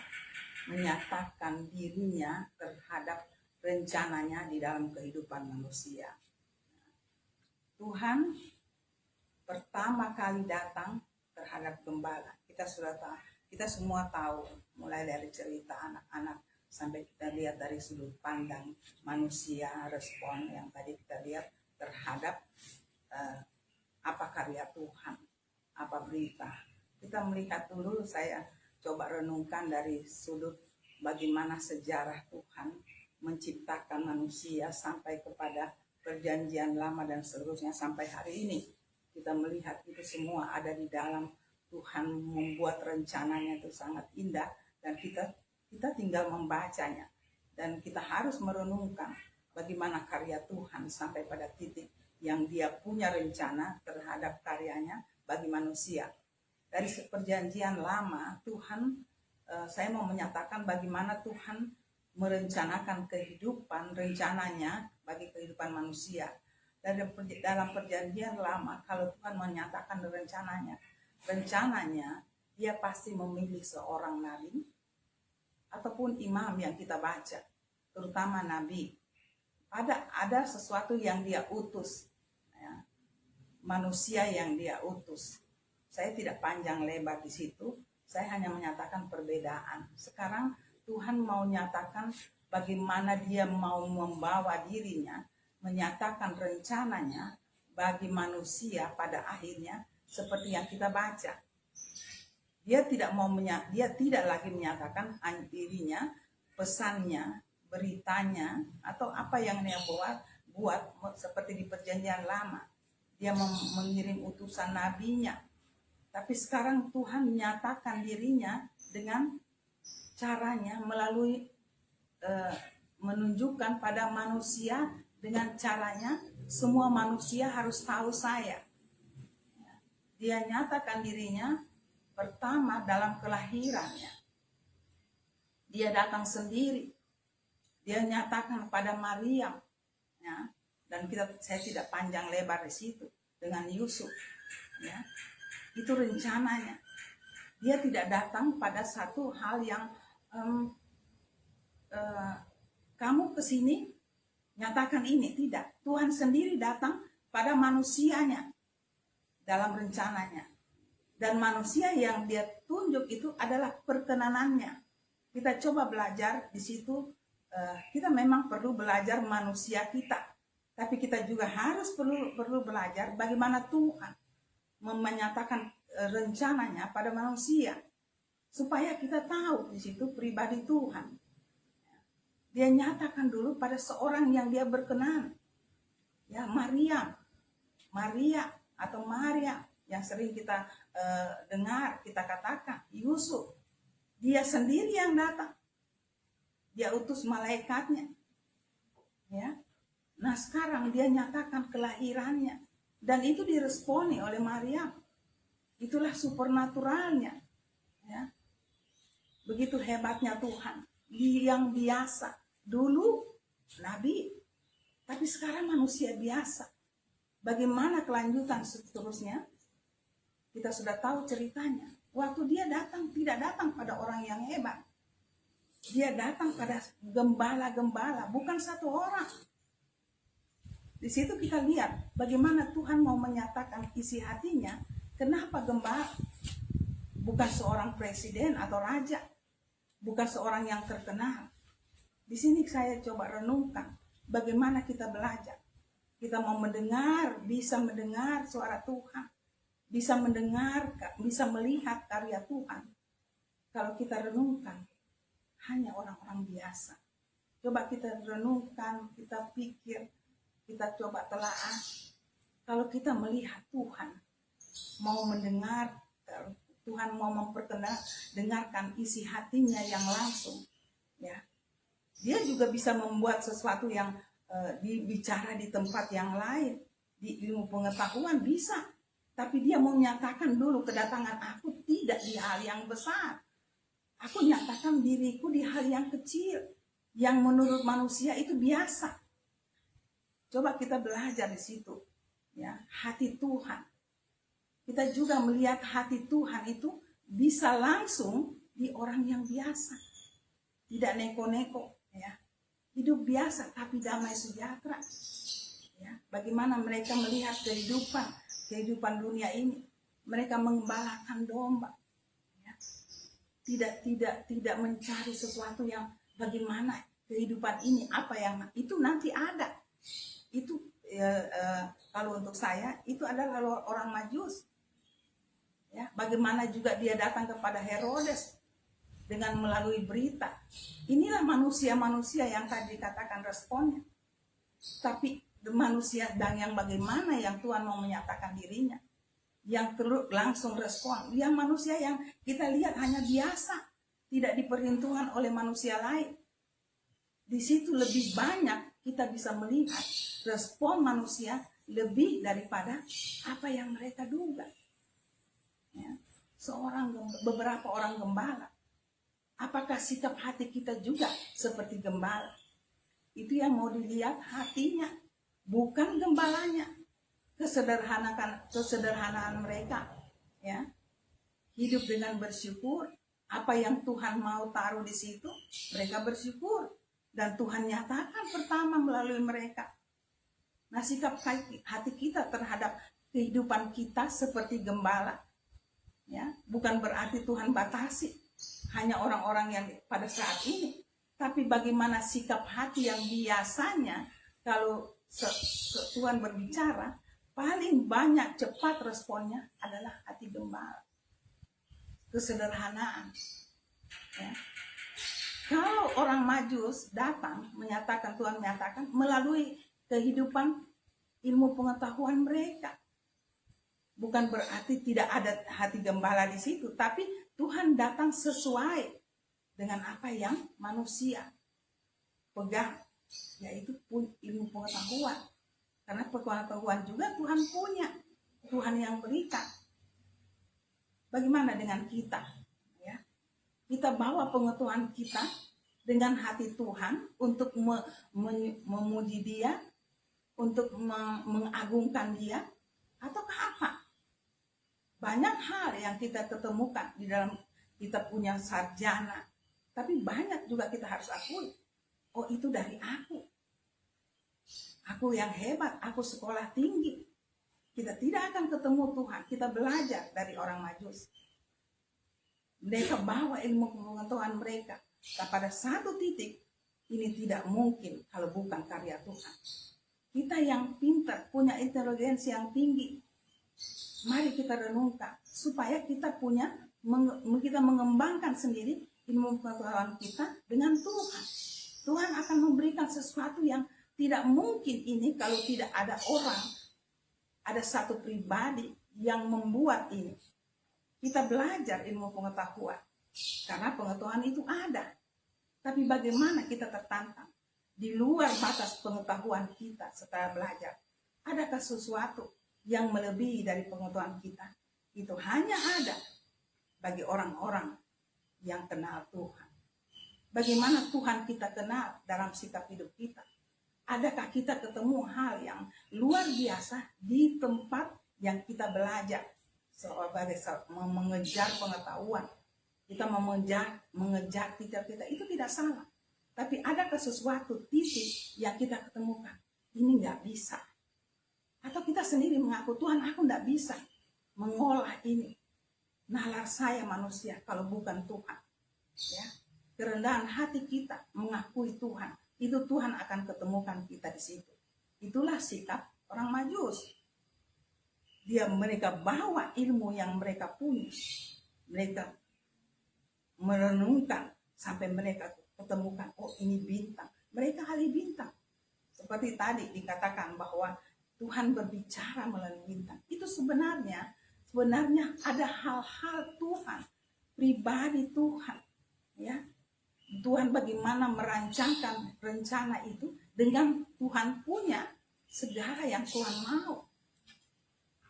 menyatakan dirinya terhadap rencananya di dalam kehidupan manusia. Tuhan pertama kali datang terhadap gembala. Kita semua tahu, mulai dari cerita anak-anak sampai kita lihat dari sudut pandang manusia, respon yang tadi kita lihat terhadap apa karya Tuhan, apa berita. Kita melihat dulu, saya coba renungkan dari sudut bagaimana sejarah Tuhan menciptakan manusia sampai kepada perjanjian lama dan seterusnya sampai hari ini. Kita melihat itu semua ada di dalam Tuhan membuat rencananya itu sangat indah, dan kita tinggal membacanya, dan kita harus merenungkan bagaimana karya Tuhan sampai pada titik yang Dia punya rencana terhadap karyanya bagi manusia. Dari perjanjian lama Tuhan, saya mau menyatakan bagaimana Tuhan merencanakan kehidupan, rencananya bagi kehidupan manusia. Dalam perjanjian lama, kalau Tuhan menyatakan rencananya Dia pasti memilih seorang nabi ataupun imam yang kita baca, terutama nabi. Ada sesuatu yang Dia utus, ya, manusia yang Dia utus. Saya tidak panjang lebar di situ, saya hanya menyatakan perbedaan. Sekarang Tuhan mau nyatakan bagaimana Dia mau membawa dirinya, menyatakan rencananya bagi manusia pada akhirnya seperti yang kita baca. Dia tidak lagi menyatakan dirinya, pesannya, beritanya, atau apa yang Dia buat seperti di perjanjian lama. Dia mengirim utusan nabinya. Tapi sekarang Tuhan menyatakan dirinya dengan caranya melalui menunjukkan pada manusia dengan caranya semua manusia harus tahu saya. Dia nyatakan dirinya pertama dalam kelahirannya. Dia datang sendiri. Dia nyatakan pada Maryam, ya, dan saya tidak panjang lebar di situ dengan Yusuf, ya. Itu rencananya. Dia tidak datang pada satu hal yang kamu kesini nyatakan ini, tidak. Tuhan sendiri datang pada manusianya dalam rencananya. Dan manusia yang Dia tunjuk itu adalah perkenanannya. Kita coba belajar di situ. Kita memang perlu belajar manusia kita, tapi kita juga harus perlu belajar bagaimana Tuhan menyatakan rencananya pada manusia, supaya kita tahu di situ pribadi Tuhan. Dia nyatakan dulu pada seorang yang Dia berkenan, ya, Maria atau Maria yang sering kita dengar, kita katakan Yusuf. Dia sendiri yang datang. Dia utus malaikatnya, ya. Nah sekarang Dia nyatakan kelahirannya, dan itu diresponi oleh Maria. Itulah supernaturalnya, ya. Begitu hebatnya Tuhan. Yang biasa dulu nabi, tapi sekarang manusia biasa. Bagaimana kelanjutan seterusnya? Kita sudah tahu ceritanya. Waktu Dia datang, tidak datang pada orang yang hebat. Dia datang pada gembala-gembala, bukan satu orang. Di situ kita lihat bagaimana Tuhan mau menyatakan isi hatinya. Kenapa gembala? Bukan seorang presiden atau raja, bukan seorang yang terkenal. Di sini saya coba renungkan bagaimana kita belajar. Kita mau mendengar, bisa mendengar suara Tuhan, bisa mendengar, bisa melihat karya Tuhan. Kalau kita renungkan, hanya orang-orang biasa. Coba kita renungkan, kita pikir, kita coba telaah. Kalau kita melihat Tuhan mau mendengar, Tuhan mau dengarkan isi hatinya yang langsung, ya. Dia juga bisa membuat sesuatu yang dibicara di tempat yang lain, di ilmu pengetahuan bisa. Tapi Dia mau menyatakan dulu kedatangan aku tidak di hal yang besar, Aku nyatakan diriku di hal yang kecil, yang menurut manusia itu biasa. Coba kita belajar di situ, ya, hati Tuhan. Kita juga melihat hati Tuhan itu bisa langsung di orang yang biasa, tidak neko-neko, ya, hidup biasa tapi damai sejahtera. Ya, bagaimana mereka melihat kehidupan dunia ini? Mereka mengembalakan domba, ya. Tidak mencari sesuatu yang bagaimana kehidupan ini, apa yang itu nanti ada. Itu kalau untuk saya itu adalah orang Majus. Ya, bagaimana juga dia datang kepada Herodes dengan melalui berita. Inilah manusia-manusia yang tadi dikatakan responnya. Tapi manusia dan yang bagaimana yang Tuhan mau menyatakan dirinya, yang langsung respon, yang manusia yang kita lihat hanya biasa, tidak diperhitungkan oleh manusia lain. Di situ lebih banyak kita bisa melihat respon manusia lebih daripada apa yang mereka duga. Ya. Beberapa orang gembala, apakah sikap hati kita juga seperti gembala? Itu yang mau dilihat hatinya, bukan gembalanya. Kesederhanaan mereka, ya, hidup dengan bersyukur. Apa yang Tuhan mau taruh di situ, mereka bersyukur, dan Tuhan nyatakan pertama melalui mereka. Nah, sikap hati kita terhadap kehidupan kita seperti gembala, ya, bukan berarti Tuhan batasi hanya orang-orang yang pada saat ini, tapi bagaimana sikap hati yang biasanya kalau Tuhan berbicara, paling banyak cepat responnya adalah hati gembala. Kesederhanaan. Ya. Kalau orang Majus datang menyatakan, Tuhan menyatakan melalui kehidupan ilmu pengetahuan mereka. Bukan berarti tidak ada hati gembala di situ, tapi Tuhan datang sesuai dengan apa yang manusia pegang, yaitu ilmu pengetahuan. Karena pengetahuan juga Tuhan punya, Tuhan yang berikan. Bagaimana dengan kita? Ya, kita bawa pengetahuan kita dengan hati Tuhan untuk memuji Dia, untuk mengagungkan Dia, ataukah apa? Banyak hal yang kita ketemukan di dalam kita punya sarjana, tapi banyak juga kita harus akui, oh itu dari aku yang hebat, aku sekolah tinggi. Kita tidak akan ketemu Tuhan, kita belajar dari orang Majus. Mereka bawa ilmu pengetahuan mereka. Nah, pada satu titik, ini tidak mungkin kalau bukan karya Tuhan. Kita yang pintar, punya inteligensi yang tinggi, mari kita renungkan supaya kita kita mengembangkan sendiri ilmu pengetahuan kita dengan Tuhan. Tuhan akan memberikan sesuatu yang tidak mungkin ini kalau tidak ada orang, ada satu pribadi yang membuat ini. Kita belajar ilmu pengetahuan karena pengetahuan itu ada. Tapi bagaimana kita tertantang di luar batas pengetahuan kita setelah belajar? Adakah sesuatu yang melebihi dari pengetahuan kita? Itu hanya ada bagi orang-orang yang kenal Tuhan. Bagaimana Tuhan kita kenal dalam sikap hidup kita? Adakah kita ketemu hal yang luar biasa di tempat yang kita belajar sebagai mengejar pengetahuan? Kita mengejar kita itu tidak salah. Tapi adakah sesuatu titik yang kita ketemukan? Ini nggak bisa. Atau kita sendiri mengaku, Tuhan aku nggak bisa mengolah ini. Nalar saya manusia kalau bukan Tuhan. Ya, kerendahan hati kita mengakui Tuhan. Itu Tuhan akan ketemukan kita di situ. Itulah sikap orang Majus. Mereka bawa ilmu yang mereka punya. Mereka merenungkan sampai mereka ketemukan, oh ini bintang. Mereka ahli bintang. Seperti tadi dikatakan bahwa Tuhan berbicara melalui bintang. Itu sebenarnya ada hal-hal Tuhan, pribadi Tuhan. Ya. Tuhan bagaimana merancangkan rencana itu dengan Tuhan punya segala yang Tuhan mau.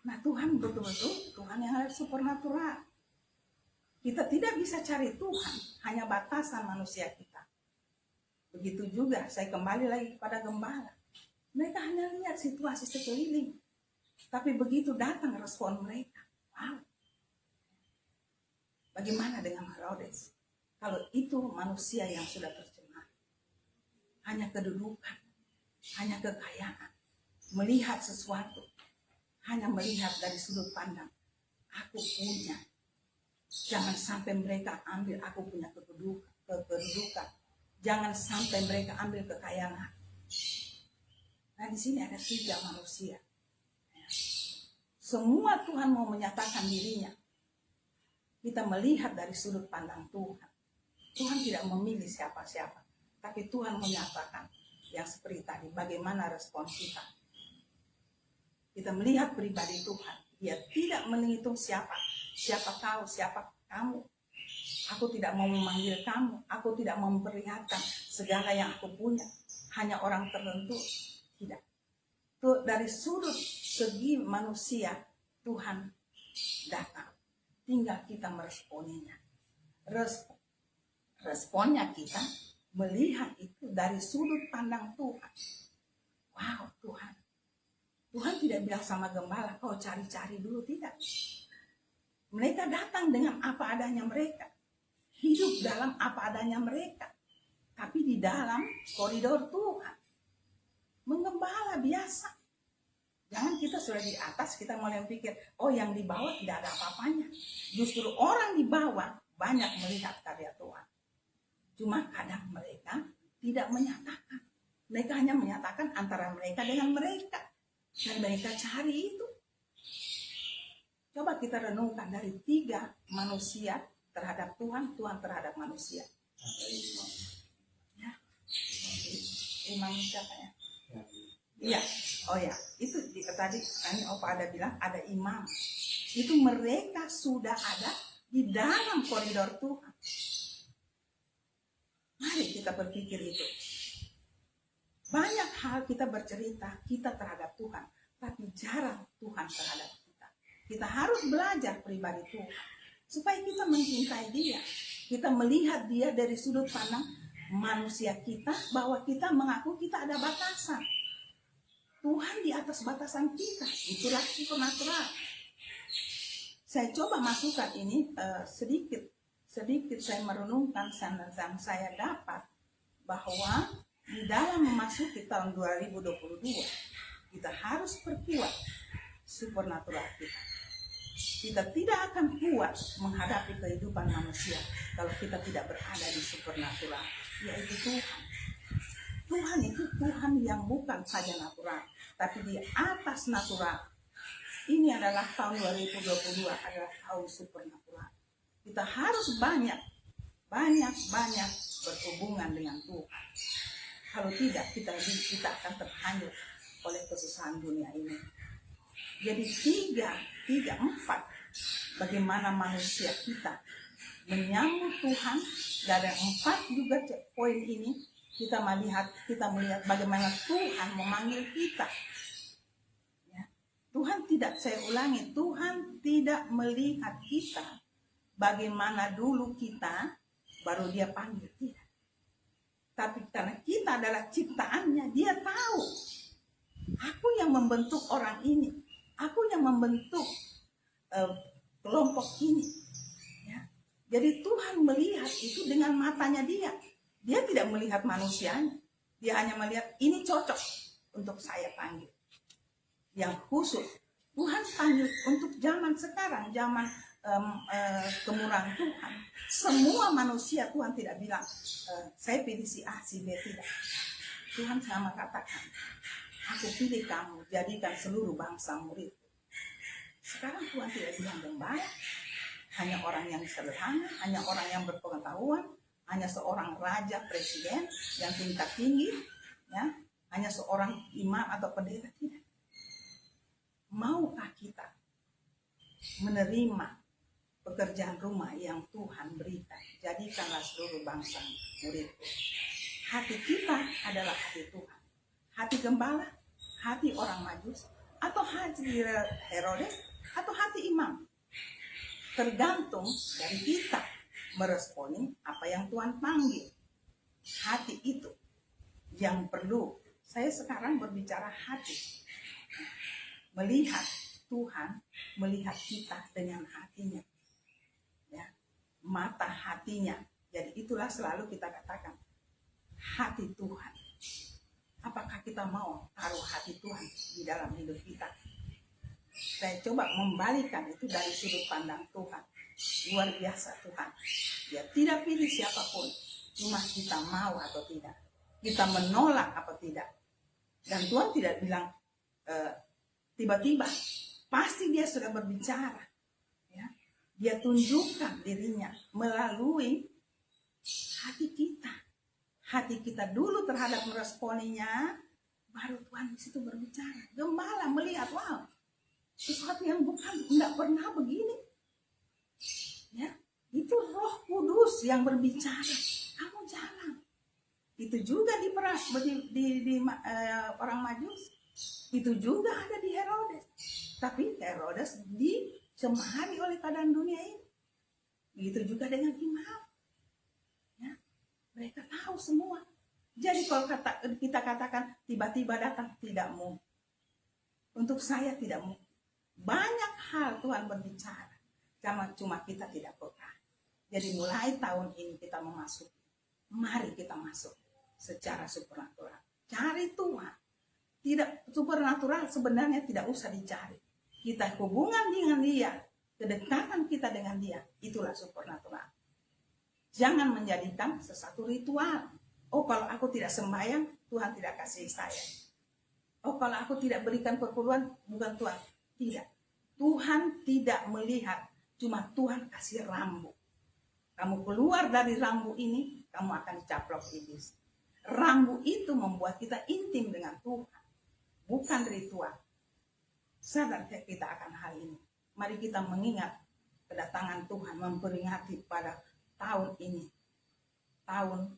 Nah Tuhan betul-betul Tuhan yang supernatural. Kita tidak bisa cari Tuhan, hanya batasan manusia kita. Begitu juga, saya kembali lagi kepada gembala. Mereka hanya lihat situasi sekeliling. Tapi begitu datang respon mereka, wow. Bagaimana dengan Herodes? Kalau itu manusia yang sudah tercemar. Hanya kedudukan, hanya kekayaan. Melihat sesuatu, hanya melihat dari sudut pandang. Aku punya. Jangan sampai mereka ambil aku punya kedudukan. Jangan sampai mereka ambil kekayaan. Nah, di sini ada 3 manusia. Semua Tuhan mau menyatakan dirinya. Kita melihat dari sudut pandang Tuhan. Tuhan tidak memilih siapa-siapa, tapi Tuhan menyatakan yang seperti tadi, bagaimana respon kita. Kita melihat pribadi Tuhan. Dia tidak menghitung siapa kau, siapa kamu. Aku tidak mau memanggil kamu, aku tidak memperlihatkan segala yang aku punya. Hanya orang tertentu, tidak. Tuh, dari sudut segi manusia, Tuhan datang. Tinggal kita meresponinya. Responnya kita melihat itu dari sudut pandang Tuhan. Wow, Tuhan. Tuhan tidak bilang sama gembala, kau cari-cari dulu, tidak. Mereka datang dengan apa adanya mereka. Hidup dalam apa adanya mereka. Tapi di dalam koridor Tuhan. Menggembala biasa. Jangan kita sudah di atas, kita mulai pikir, oh yang di bawah tidak ada apa-apanya. Justru orang di bawah banyak melihat karya Tuhan. Cuma kadang mereka tidak menyatakan. Mereka hanya menyatakan antara mereka dengan mereka. Dan mereka cari itu. Coba kita renungkan dari 3 manusia terhadap Tuhan, Tuhan terhadap manusia. Ya. Imam siapa ya? Iya, oh ya, itu tadi ini Opa ada bilang ada imam. Itu mereka sudah ada di dalam koridor Tuhan. Mari kita berpikir itu. Banyak hal kita bercerita kita terhadap Tuhan, tapi jarang Tuhan terhadap kita. Kita harus belajar pribadi Tuhan supaya kita mencintai Dia. Kita melihat Dia dari sudut pandang manusia kita, bahwa kita mengaku kita ada batasan. Tuhan di atas batasan kita, itulah supernatural. Saya coba masukkan ini sedikit saya merenungkan dan saya dapat bahwa di dalam memasuki tahun 2022 kita harus perkuat supernatural kita. Kita tidak akan kuat menghadapi kehidupan manusia kalau kita tidak berada di supernatural, yaitu Tuhan. Tuhan itu Tuhan yang bukan saja natural, tapi di atas natural. Ini adalah tahun 2022 adalah tahun supernatural. Kita harus banyak berhubungan dengan Tuhan. Kalau tidak, kita akan terhanyut oleh kesusahan dunia ini. Jadi 4 bagaimana manusia kita menyambut Tuhan. Dari 4 juga poin ini kita melihat bagaimana Tuhan memanggil kita. Ya. Tuhan tidak, saya ulangi, Tuhan tidak melihat kita bagaimana dulu kita baru Dia panggil, tidak. Tapi karena kita adalah ciptaannya, Dia tahu. Aku yang membentuk orang ini. Aku yang membentuk kelompok ini. Ya. Jadi Tuhan melihat itu dengan matanya Dia. Dia tidak melihat manusianya. Dia hanya melihat ini cocok untuk saya panggil. Yang khusus. Tuhan panggil untuk zaman sekarang. Zaman kemurahan Tuhan. Semua manusia Tuhan tidak bilang saya pilih si A, si B, tidak. Tuhan sama katakan, aku pilih kamu, jadikan seluruh bangsa murid. Sekarang Tuhan tidak bilang gembala, hanya orang yang sederhana, hanya orang yang berpengetahuan, hanya seorang raja, presiden yang tingkat tinggi, ya, hanya seorang imam atau pendeta, tidak. Maukah kita menerima pekerjaan rumah yang Tuhan berikan? Jadikanlah seluruh bangsa muridku. Hati kita adalah hati Tuhan. Hati gembala, hati orang Majus, atau hati Herodes, atau hati imam. tergantung dari kita meresponi apa yang Tuhan panggil. Hati itu yang perlu. Saya sekarang berbicara hati. Melihat Tuhan, melihat kita dengan hatinya. Ya, mata hatinya. Jadi itulah selalu kita katakan, hati Tuhan. Apakah kita mau taruh hati Tuhan di dalam hidup kita? Saya coba membalikan itu dari sudut pandang Tuhan. Luar biasa Tuhan. Dia tidak pilih siapapun. Cuma kita mau atau tidak. Kita menolak atau tidak. Dan Tuhan tidak bilang tiba-tiba. Pasti dia sudah berbicara. Ya. Dia tunjukkan dirinya melalui hati kita. Hati kita dulu terhadap meresponinya, baru Tuhan di situ berbicara. Gembala melihat, wow, sesuatu yang bukan, enggak pernah begini. Ya, itu Roh Kudus yang berbicara. Kamu jalan. Itu juga di orang Majus. Itu juga ada di Herodes. Tapi Herodes dicemari oleh keadaan dunia ini. Begitu juga dengan imam. Ya, mereka tahu semua. Jadi kalau kita katakan tiba-tiba datang, tidak mungkin. Untuk saya tidak mungkin. Banyak hal Tuhan berbicara. Cuma kita tidak peka. Jadi mulai tahun ini kita memasuki. Mari kita masuk secara supernatural. Cari Tuhan. Tidak supernatural sebenarnya tidak usah dicari. Kita hubungan dengan dia, kedekatan kita dengan dia, itulah supernatural. Jangan menjadikan sesuatu ritual. Oh, kalau aku tidak sembahyang, Tuhan tidak kasih saya. Oh, kalau aku tidak berikan perpuluhan, bukan Tuhan. Tidak. Tuhan tidak melihat, cuma Tuhan kasih rambu. Kamu keluar dari rambu ini, kamu akan dicaplok iblis. Rambu itu membuat kita intim dengan Tuhan, bukan ritual. Sadar kita akan hal ini. Mari kita mengingat kedatangan Tuhan, memperingati pada tahun ini. Tahun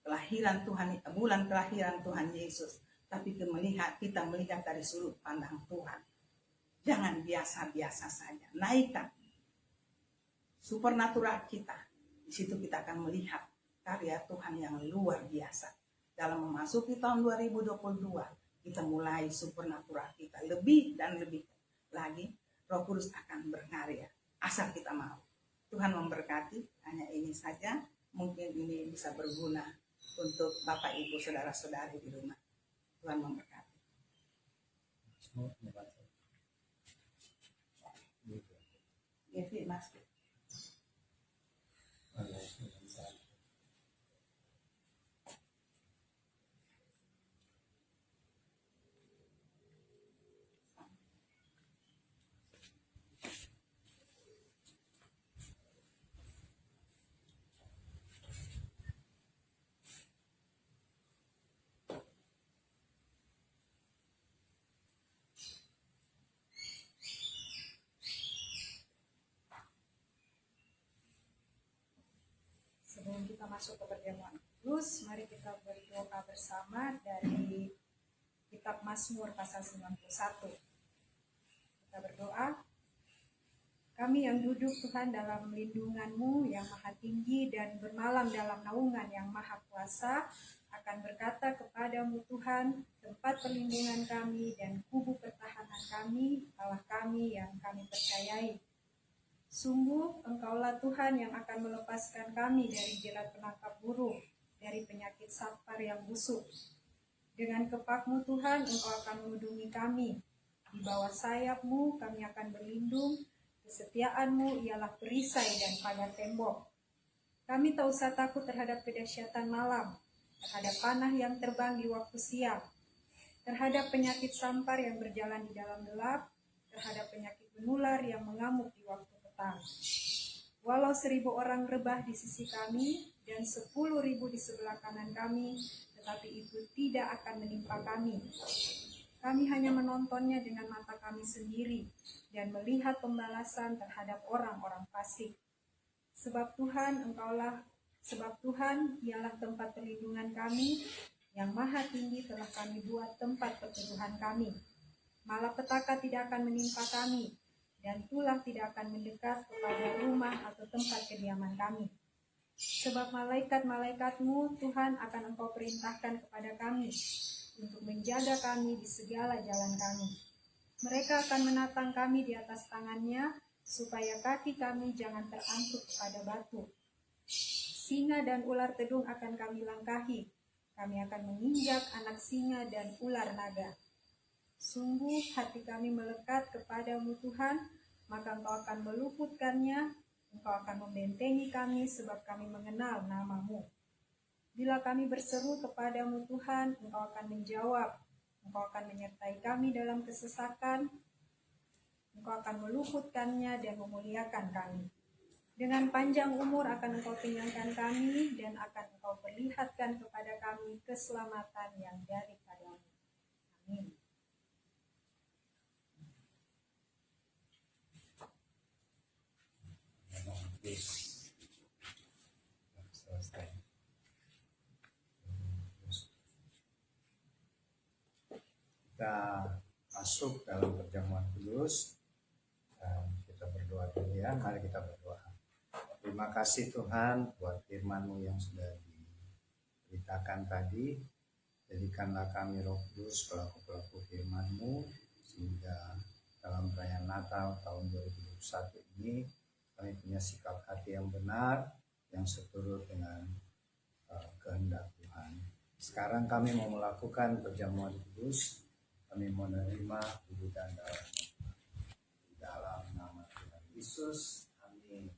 kelahiran Tuhan, bulan kelahiran Tuhan Yesus. Tapi kita melihat dari sudut pandang Tuhan. Jangan biasa-biasa saja. Naikkan supernatural kita. Di situ kita akan melihat karya Tuhan yang luar biasa. Dalam memasuki tahun 2022, kita mulai supernatural kita. Lebih dan lebih lagi, Roh Kudus akan berkarya. Asal kita mau. Tuhan memberkati. Hanya ini saja. Mungkin ini bisa berguna untuk Bapak, Ibu, Saudara-saudari di rumah. Tuhan memberkati. Yefi, Mas. Sebelum kita masuk ke perjamuan kudus, mari kita berdoa bersama dari kitab Mazmur pasal 91. Kita berdoa, kami yang duduk Tuhan dalam lindungan-Mu yang maha tinggi dan bermalam dalam naungan yang maha kuasa, akan berkata kepadamu Tuhan, tempat perlindungan kami dan kubu pertahanan kami, Allah kami yang kami percayai. Sungguh Engkaulah Tuhan yang akan melepaskan kami dari jerat penangkap burung, dari penyakit sapar yang busuk. Dengan kepak-Mu Tuhan, Engkau akan melindungi kami. Di bawah sayap-Mu kami akan berlindung. Kesetiaan-Mu ialah perisai dan pagar tembok. Kami tak usah takut terhadap kedahsyatan malam, terhadap panah yang terbang di waktu siang, terhadap penyakit sampar yang berjalan di dalam gelap, terhadap penyakit menular yang mengamuk di waktu petang. Walau 1.000 orang rebah di sisi kami dan 10.000 di sebelah kanan kami, tetapi itu tidak akan menimpa kami. Kami hanya menontonnya dengan mata kami sendiri dan melihat pembalasan terhadap orang-orang fasik. Sebab Tuhan ialah tempat perlindungan kami, yang maha tinggi telah kami buat tempat perteduhan kami. Malapetaka tidak akan menimpa kami, dan tulah tidak akan mendekat kepada rumah atau tempat kediaman kami. Sebab malaikat-malaikatmu Tuhan akan Engkau perintahkan kepada kami untuk menjaga kami di segala jalan kami. Mereka akan menatang kami di atas tangannya, supaya kaki kami jangan terangkut kepada batu. Singa dan ular tedung akan kami langkahi. Kami akan menginjak anak singa dan ular naga. Sungguh hati kami melekat kepadamu Tuhan, maka Engkau akan meluputkannya. Engkau akan membentengi kami sebab kami mengenal nama-Mu. Bila kami berseru kepadamu Tuhan, Engkau akan menjawab. Engkau akan menyertai kami dalam kesesakan. Engkau akan meluputkannya dan memuliakan kami. Dengan panjang umur akan Engkau kenyangkan kami dan akan Engkau perlihatkan kepada kami keselamatan yang daripadamu. Amin. Selesai. Kita masuk dalam perjamuan kudus dan kita berdoa dulu ya. Mari kita berdoa. Terima kasih Tuhan buat firman-Mu yang sudah diberitakan tadi. Jadikanlah kami Roh Kudus pelaku-pelaku firman-Mu, sehingga dalam perayaan Natal tahun 2021 ini kami punya sikap hati yang benar, yang seturut dengan kehendak Tuhan. Sekarang kami mau melakukan perjamuan kudus. Kami menerima tubuh dan darah di dalam nama Tuhan Yesus. Amin.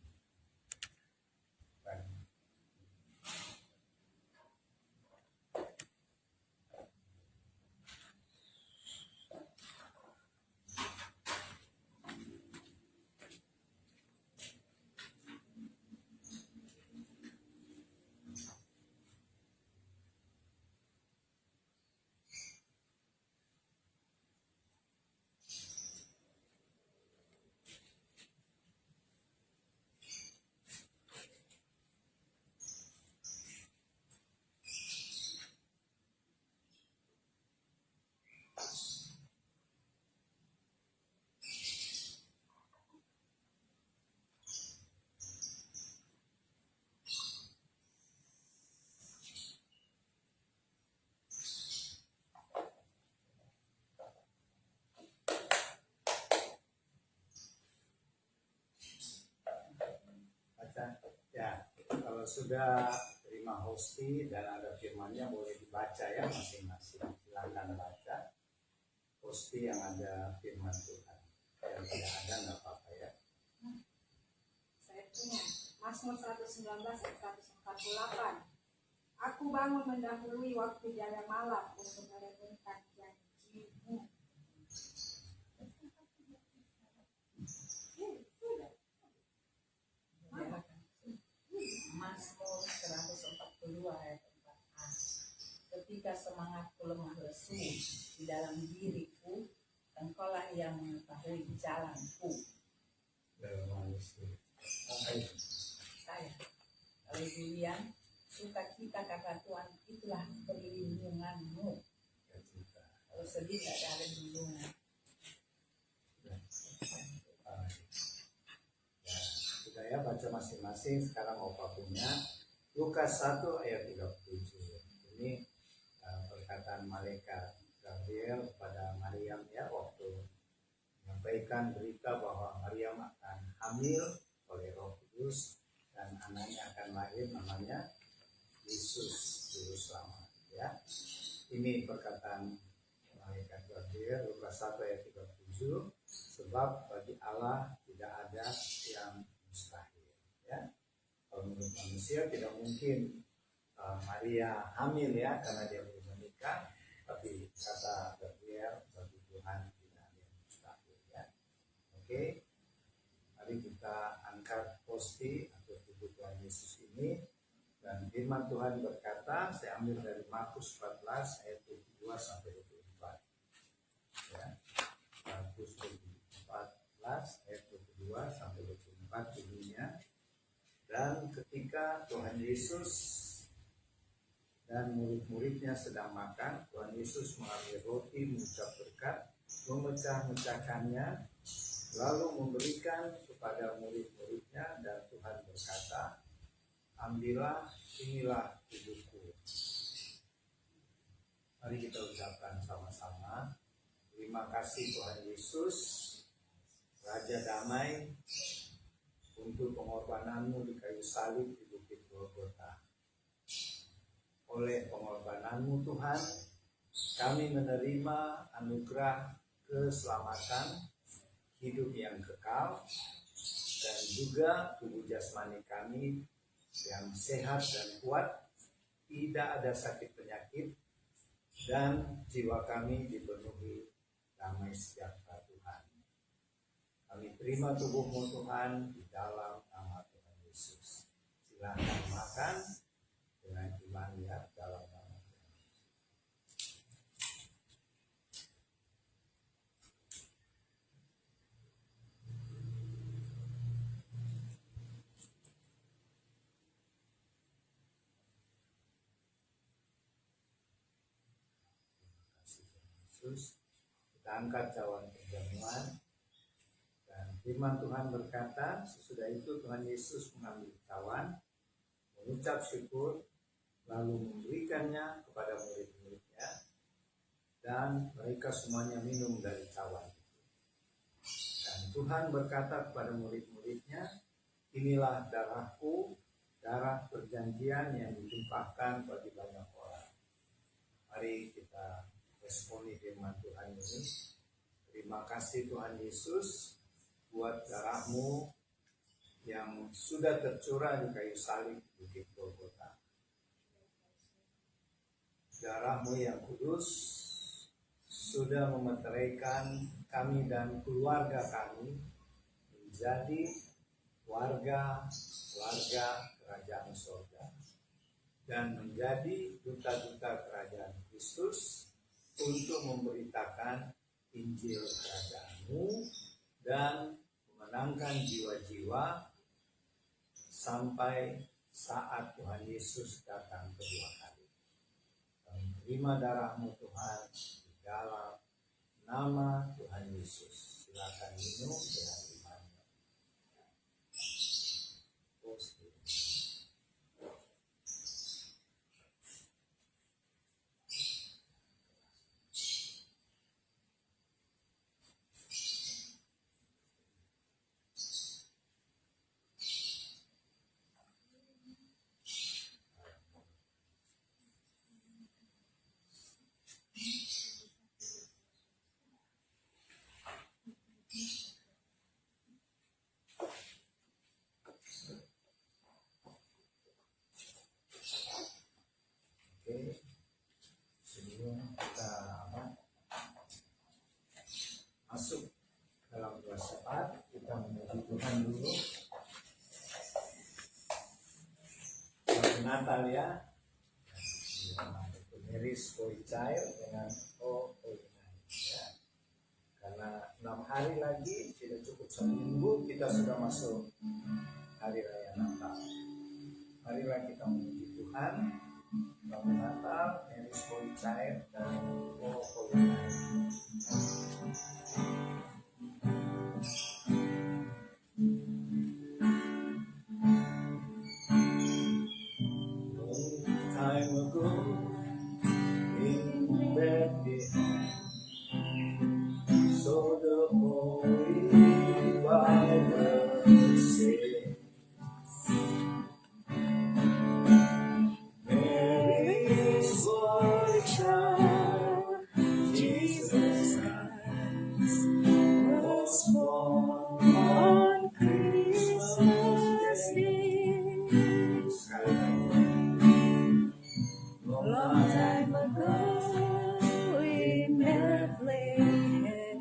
Ya, kalau sudah terima hosti dan ada firmannya boleh dibaca ya masing-masing. Silakan baca hosti yang ada firman Tuhan. Yang tidak ada nggak apa-apa ya. Saya punya Mazmur 119 ayat 148. Aku bangun mendahului waktu jaya malam untuk merenungkan janji-Mu. Mazmur 142 ayat 4a. Ketika semangatku lemah lesu di dalam diriku, Engkaulah yang mengetahui jalanku. Dalam manusia. Saya, kalau Julian, sukacita karena Tuhan itulah perlindunganmu. Kalau sedih tidak ada perlindungan. Ya, sudah ya, baca masing-masing. Sekarang Opa punya Lukas 1 ayat 37. Ini perkataan malaikat Gabriel kepada Maryam ya, waktu menyampaikan berita bahwa Maryam akan hamil oleh Roh Kudus dan anaknya akan lahir, namanya Yesus Juru Selamat ya. Ini perkataan malaikat Gabriel, Lukas 1 ayat 37. Sebab bagi Allah tidak ada yang mustahil ya. Kalau menurut manusia tidak mungkin Maria hamil ya, karena dia belum menikah. Tapi kata Gabriel, bagi Tuhan tidak ada yang mustahil ya. Oke, mari kita angkat hosti atau tubuh Tuhan Yesus ini. Dan firman Tuhan berkata, saya ambil dari Markus 14 ayat 22 sampai 24 ya. Markus 14 ayat 22 sampai 24 bunyinya. Dan ketika Tuhan Yesus dan murid-muridnya sedang makan, Tuhan Yesus mengambil roti, mengucap berkat, memecah-mecahkannya, lalu memberikan kepada murid-muridnya, dan Tuhan berkata, ambillah, inilah tubuhku. Mari kita ucapkan sama-sama, terima kasih Tuhan Yesus, Raja Damai, untuk pengorbananmu di kayu salib di Bukit Golgota. Oleh pengorbananmu Tuhan, kami menerima anugerah keselamatan, hidup yang kekal, dan juga tubuh jasmani kami yang sehat dan kuat, tidak ada sakit penyakit, dan jiwa kami dipenuhi damai sejahtera Tuhan. Kami terima tubuhmu Tuhan di dalam nama Tuhan Yesus. Silakan makan dengan iman ya dalam nama Tuhan Yesus. Terima kasih Tuhan Yesus. Kita angkat cawan perjamuan. Dan firman Tuhan berkata, sesudah itu Tuhan Yesus mengambil cawan, mengucap syukur, lalu memberikannya kepada murid-muridnya, dan mereka semuanya minum dari cawan itu. Dan Tuhan berkata kepada murid-muridnya, inilah darahku, darah perjanjian yang ditumpahkan bagi banyak orang. Mari kita responi firman Tuhan ini. Terima kasih Tuhan Yesus buat darahmu yang sudah tercurah di kayu salib Bukit Golgota. Darahmu yang kudus sudah memeteraikan kami dan keluarga kami menjadi warga kerajaan surga dan menjadi duta-duta kerajaan Kristus untuk memberitakan Injil kerajaan-Mu dan memenangkan jiwa-jiwa sampai saat Tuhan Yesus datang kedua kali. Kami terima darah-Mu Tuhan di dalam nama Tuhan Yesus. Silakan minum dengan imannya. Sebelum kita masuk dalam doa syafaat, kita memuji Tuhan dulu. Selamat Natal ya. Miris Koicai dengan O ya. Karena 6 hari lagi tidak cukup seminggu kita sudah masuk hari raya Natal. Marilah kita memuji Tuhan. Selamat Natal, Miris Koicai dan O time ago in Bethlehem, so the Holy Bible says, Mary's boy child, Jesus Christ, was born on Christmas Day. Long time ago in Bethlehem,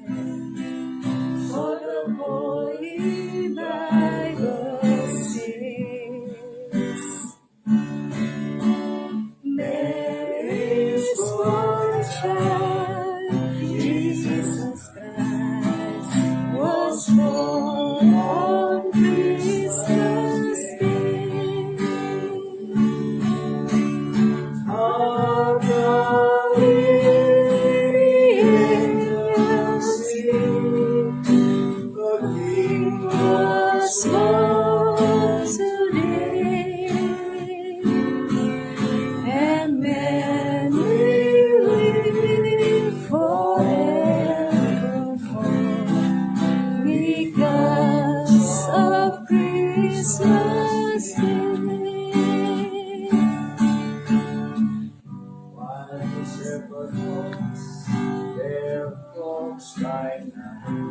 stars right now.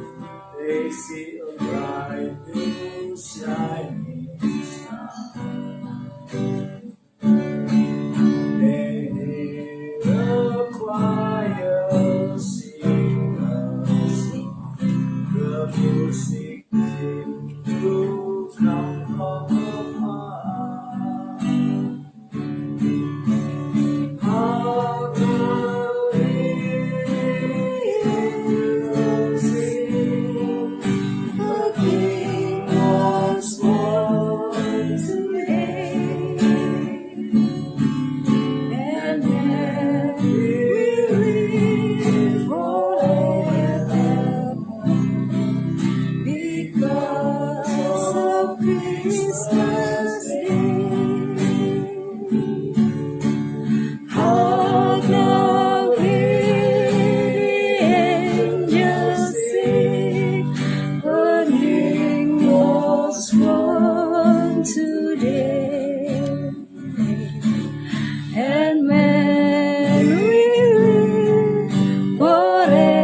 They see a bright new shining star. They hear a choir sing a song. The music seems to come from afar. How the angels sing, the King was born today, and then we live forevermore because of Christmas Day. How now hear the angels sing, the King was born today, and man will live forevermore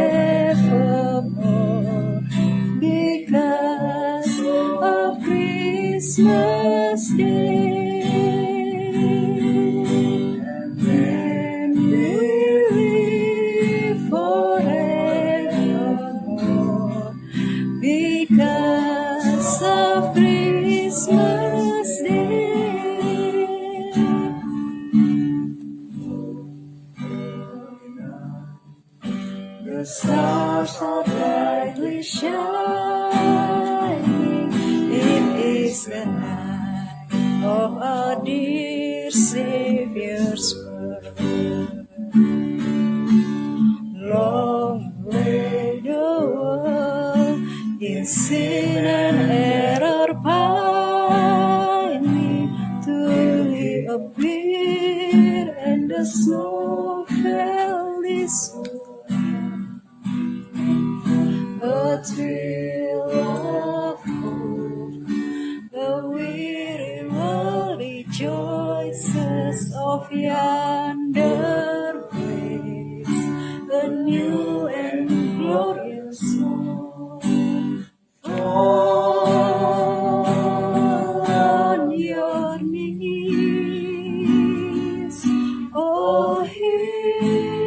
because of Christmas Day. And we live forevermore because of Christmas Day. The stars are brightly shining. It is the night of our dear Savior's birth. Long lay the world in sin and error pining, till He appeared and the snow fell this morning. A thrill of hope, the weary world rejoices of yonder place, a new and glorious morn. Fall on your knees, oh, hear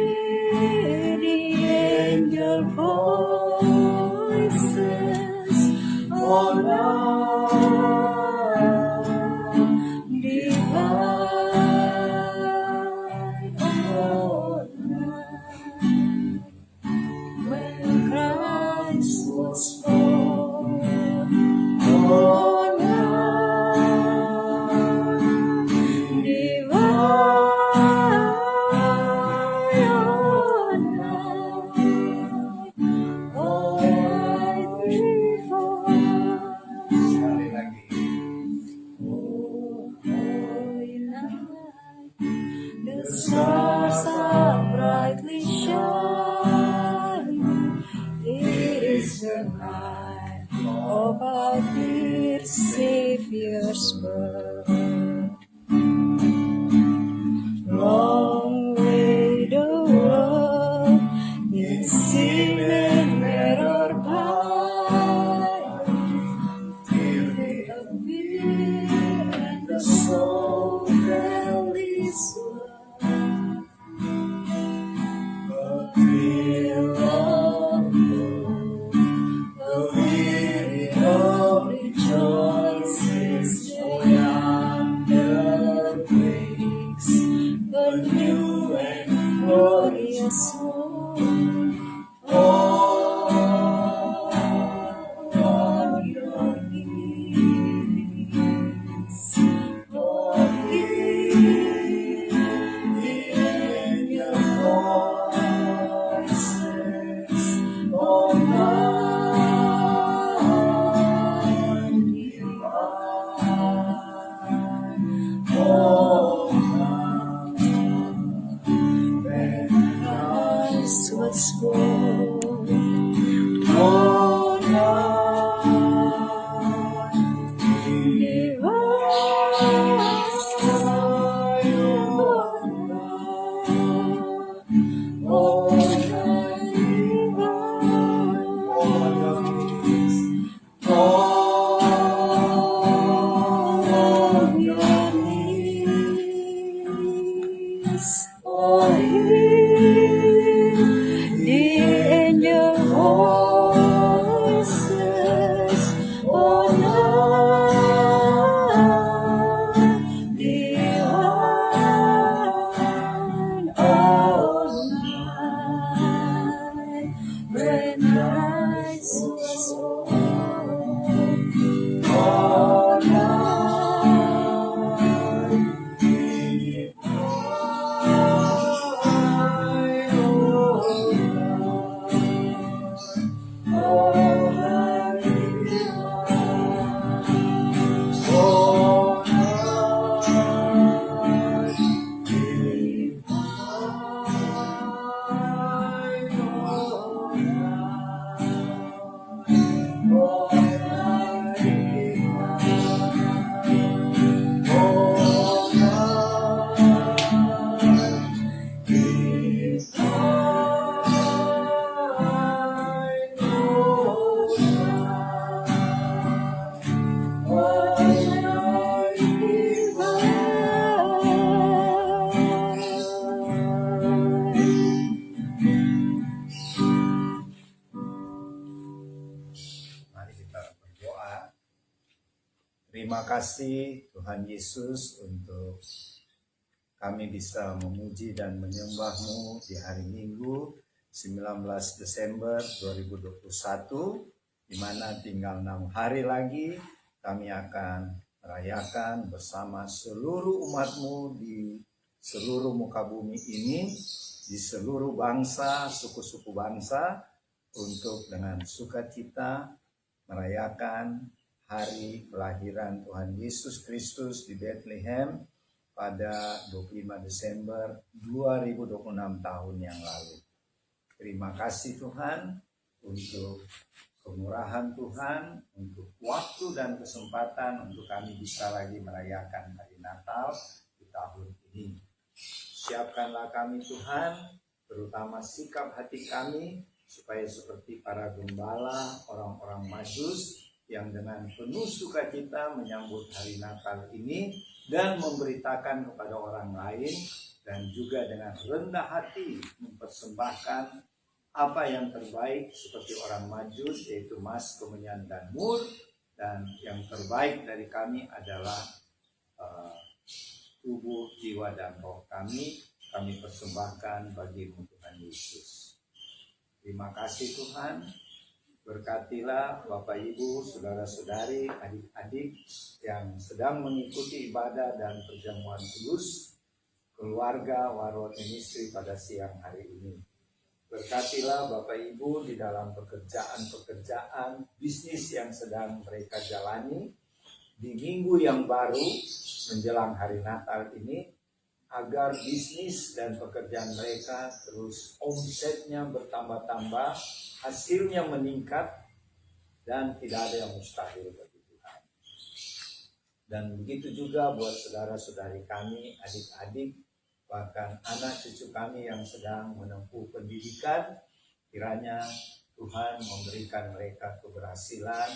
the angel voices, oh, love divine, oh, night, when Christ was born, oh, night, divine, oh, night, oh, night before. Sekali lagi. The stars are brightly shining. It is the night of our dear Savior's birth. Long lay the world in sin and error pining, till He appeared and the soul fell this world. A thrill of hope, the weary of rejoices, for yonder breaks the Yesus. Mari kita berdoa. Terima kasih Tuhan Yesus untuk kami bisa memuji dan menyembah-Mu di hari Minggu 19 Desember 2021, di mana tinggal 6 hari lagi kami akan merayakan bersama seluruh umat-Mu di seluruh muka bumi ini, di seluruh bangsa, suku-suku bangsa, untuk dengan sukacita merayakan hari kelahiran Tuhan Yesus Kristus di Bethlehem pada 25 Desember 2026 tahun yang lalu. Terima kasih Tuhan untuk kemurahan Tuhan, untuk waktu dan kesempatan untuk kami bisa lagi merayakan hari Natal di tahun ini. Siapkanlah kami Tuhan, terutama sikap hati kami, supaya seperti para gembala, orang-orang Majus yang dengan penuh sukacita menyambut hari Natal ini dan memberitakan kepada orang lain, dan juga dengan rendah hati mempersembahkan apa yang terbaik seperti orang Majus, yaitu emas, kemenyan, dan mur, dan yang terbaik dari kami adalah tubuh, jiwa, dan roh kami persembahkan bagi Tuhan Yesus. Terima kasih Tuhan. Berkatilah Bapak Ibu, saudara-saudari, adik-adik yang sedang mengikuti ibadah dan perjamuan kudus, keluarga Warot Ministry pada siang hari ini. Berkatilah Bapak Ibu di dalam pekerjaan bisnis yang sedang mereka jalani di minggu yang baru menjelang hari Natal ini, agar bisnis dan pekerjaan mereka terus omsetnya bertambah-tambah, hasilnya meningkat, dan tidak ada yang mustahil bagi Tuhan. Dan begitu juga buat saudara-saudari kami, adik-adik, bahkan anak cucu kami yang sedang menempuh pendidikan, kiranya Tuhan memberikan mereka keberhasilan.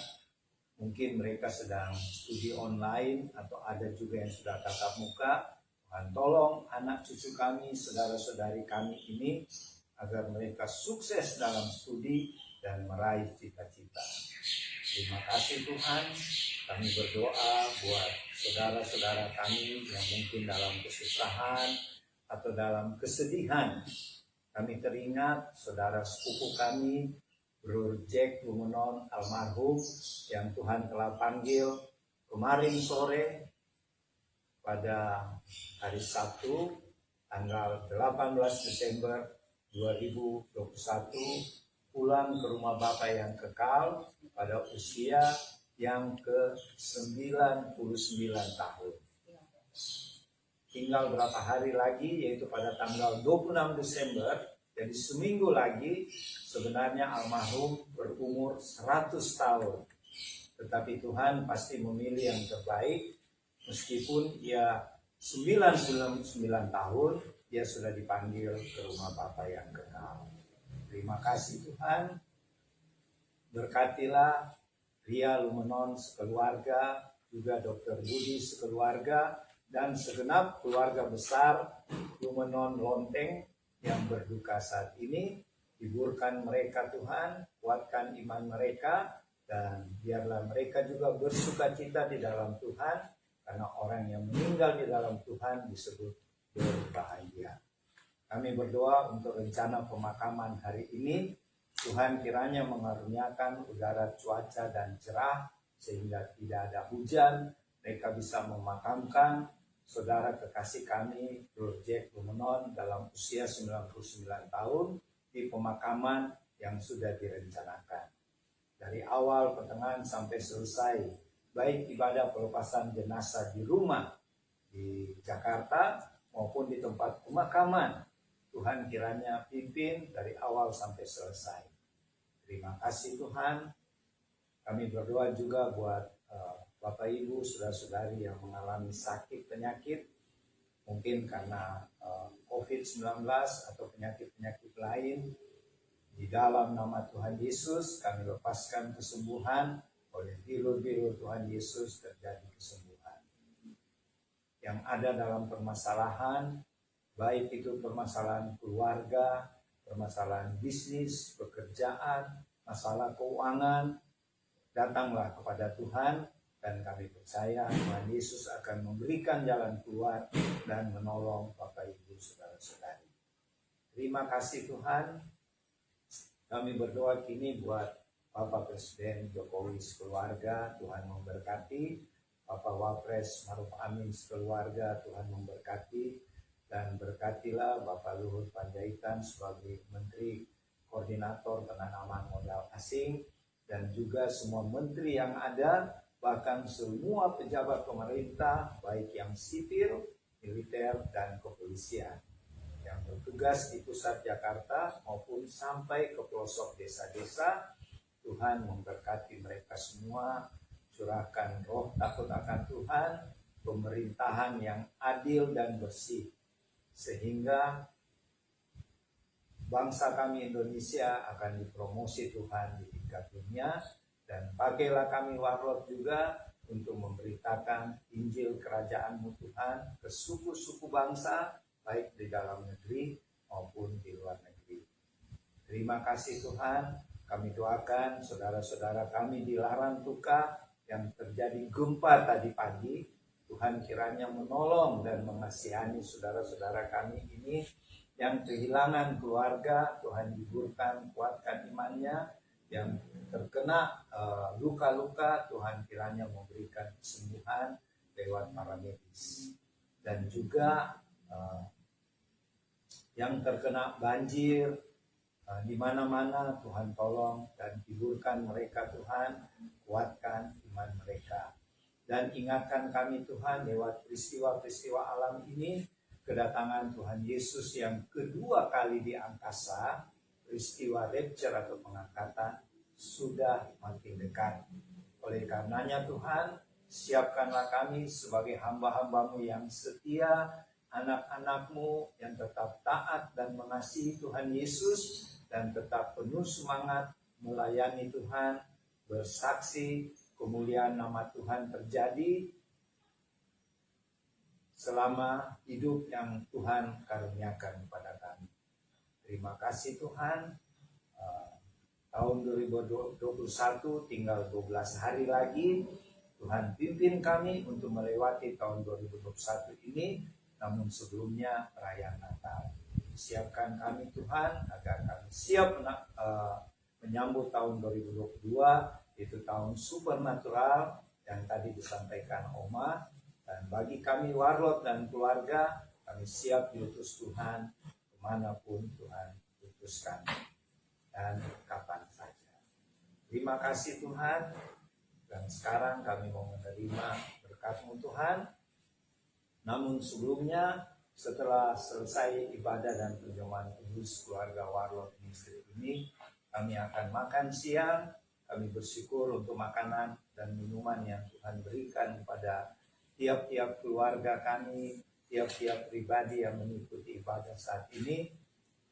Mungkin mereka sedang studi online atau ada juga yang sudah tatap muka. Tuhan tolong anak cucu kami, saudara-saudari kami ini, agar mereka sukses dalam studi dan meraih cita-cita. Terima kasih Tuhan. Kami berdoa buat saudara-saudara kami yang mungkin dalam kesusahan atau dalam kesedihan. Kami teringat saudara sepupu kami, Bro Jack Lumenon almarhum, yang Tuhan telah panggil kemarin sore pada hari Sabtu tanggal 18 Desember 2021 pulang ke rumah Bapa yang kekal pada usia yang ke-99 tahun. Tinggal berapa hari lagi, yaitu pada tanggal 26 Desember, jadi seminggu lagi sebenarnya almarhum berumur 100 tahun. Tetapi Tuhan pasti memilih yang terbaik. Meskipun ia 99 tahun, dia sudah dipanggil ke rumah Bapa yang kekal. Terima kasih Tuhan. Berkatilah Ria Lumenon sekeluarga, juga Dr. Budi sekeluarga, dan segenap keluarga besar Lumenon Lonteng yang berduka saat ini. Hiburkan mereka Tuhan, kuatkan iman mereka, dan biarlah mereka juga bersukacita di dalam Tuhan, karena orang yang meninggal di dalam Tuhan disebut berbahagia. Kami berdoa untuk rencana pemakaman hari ini, Tuhan kiranya mengaruniakan udara cuaca dan cerah sehingga tidak ada hujan. Mereka bisa memakamkan saudara kekasih kami, Bro Jack Lumenon, dalam usia 99 tahun di pemakaman yang sudah direncanakan. Dari awal, pertengahan, sampai selesai, baik ibadah pelepasan jenazah di rumah di Jakarta maupun di tempat pemakaman, Tuhan kiranya pimpin dari awal sampai selesai. Terima kasih Tuhan. Kami berdoa juga buat Bapak Ibu, saudara-saudari yang mengalami sakit penyakit, mungkin karena COVID-19 atau penyakit-penyakit lain. Di dalam nama Tuhan Yesus kami lepaskan kesembuhan, oleh biru-biru Tuhan Yesus terjadi kesembuhan. Yang ada dalam permasalahan, baik itu permasalahan keluarga, permasalahan bisnis, pekerjaan, masalah keuangan, datanglah kepada Tuhan. Dan kami percaya Tuhan Yesus akan memberikan jalan keluar dan menolong Bapak Ibu saudara-saudari. Terima kasih Tuhan. Kami berdoa kini buat Bapak Presiden Jokowi sekeluarga, Tuhan memberkati. Bapak Wapres Maruf Amin sekeluarga, Tuhan memberkati. Dan berkatilah Bapak Luhut Panjaitan sebagai Menteri Koordinator Penanaman Modal Asing. Dan juga semua menteri yang ada, bahkan semua pejabat pemerintah, baik yang sipil, militer, dan kepolisian, yang bertugas di pusat Jakarta maupun sampai ke pelosok desa-desa. Tuhan memberkati mereka semua, curahkan roh takut akan Tuhan, pemerintahan yang adil dan bersih, sehingga bangsa kami Indonesia akan dipromosi Tuhan di tingkat dunia. Dan pakailah kami Warlot juga untuk memberitakan Injil Kerajaan-Mu Tuhan ke suku-suku bangsa, baik di dalam negeri maupun di luar negeri. Terima kasih Tuhan. Kami doakan saudara-saudara kami di Larantuka yang terjadi gempa tadi pagi. Tuhan kiranya menolong dan mengasihani saudara-saudara kami ini yang kehilangan keluarga. Tuhan hiburkan, kuatkan imannya. Yang terkena luka-luka, Tuhan kiranya memberikan kesembuhan lewat para medis. Dan juga yang terkena banjir di mana-mana, Tuhan tolong dan hiburkan mereka Tuhan, kuatkan iman mereka. Dan ingatkan kami Tuhan lewat peristiwa-peristiwa alam ini, kedatangan Tuhan Yesus yang kedua kali di angkasa, peristiwa rapture atau pengangkatan sudah makin dekat. Oleh karenanya Tuhan, siapkanlah kami sebagai hamba-hamba-Mu yang setia, anak-anak-Mu yang tetap taat dan mengasihi Tuhan Yesus, dan tetap penuh semangat melayani Tuhan, bersaksi kemuliaan nama Tuhan terjadi selama hidup yang Tuhan karuniakan kepada kami. Terima kasih Tuhan. Tahun 2021 tinggal 12 hari lagi. Tuhan pimpin kami untuk melewati tahun 2021 ini. Namun sebelumnya perayaan Natal. Siapkan kami Tuhan agar kami siap menyambut tahun 2022. Itu tahun supernatural yang tadi disampaikan Oma. Dan bagi kami Warlot dan keluarga, kami siap diutus Tuhan kemanapun Tuhan utuskan dan kapan saja. Terima kasih Tuhan. Dan sekarang kami mau menerima berkat-Mu Tuhan. Namun sebelumnya, setelah selesai ibadah dan perjamuan kudus keluarga Warlot Ministry ini, kami akan makan siang. Kami bersyukur untuk makanan dan minuman yang Tuhan berikan kepada tiap-tiap keluarga kami, tiap-tiap pribadi yang mengikuti ibadah saat ini.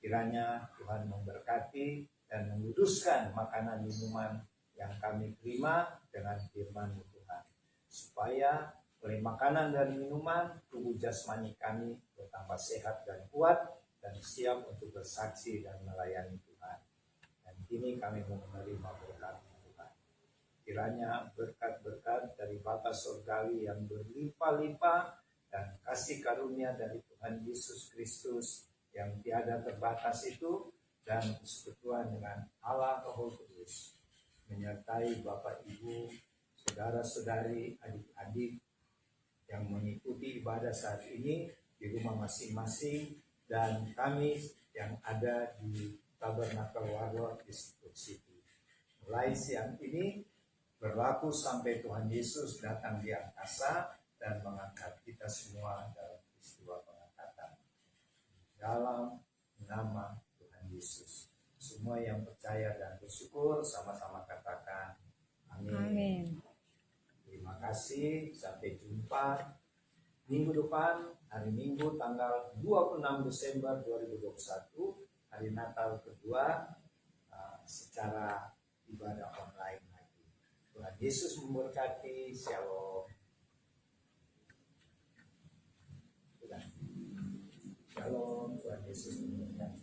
Kiranya Tuhan memberkati dan menguduskan makanan minuman yang kami terima dengan firman Tuhan. Supaya oleh makanan dan minuman, tubuh jasmani kami bertambah sehat dan kuat dan siap untuk bersaksi dan melayani Tuhan. Dan kini kami menerima berkat Tuhan. Kiranya berkat-berkat dari Bapa Surgawi yang berlimpah-limpah dan kasih karunia dari Tuhan Yesus Kristus yang tiada terbatas itu dan persekutuan dengan Allah Roh Kudus menyertai Bapak Ibu, saudara-saudari, adik-adik yang mengikuti ibadah saat ini di rumah masing-masing, dan kami yang ada di Tabernakel Warlord di Stuttgart City. Mulai siang ini berlaku sampai Tuhan Yesus datang di angkasa dan mengangkat kita semua dalam peristiwa pengangkatan. Dalam nama Tuhan Yesus. Semua yang percaya dan bersyukur sama-sama katakan amin. Amin. Terima kasih, sampai jumpa minggu depan, hari Minggu tanggal 26 Desember 2021, hari Natal kedua, secara ibadah online lagi. Tuhan Yesus memberkati. Shalom. Shalom, Tuhan Yesus memberkati.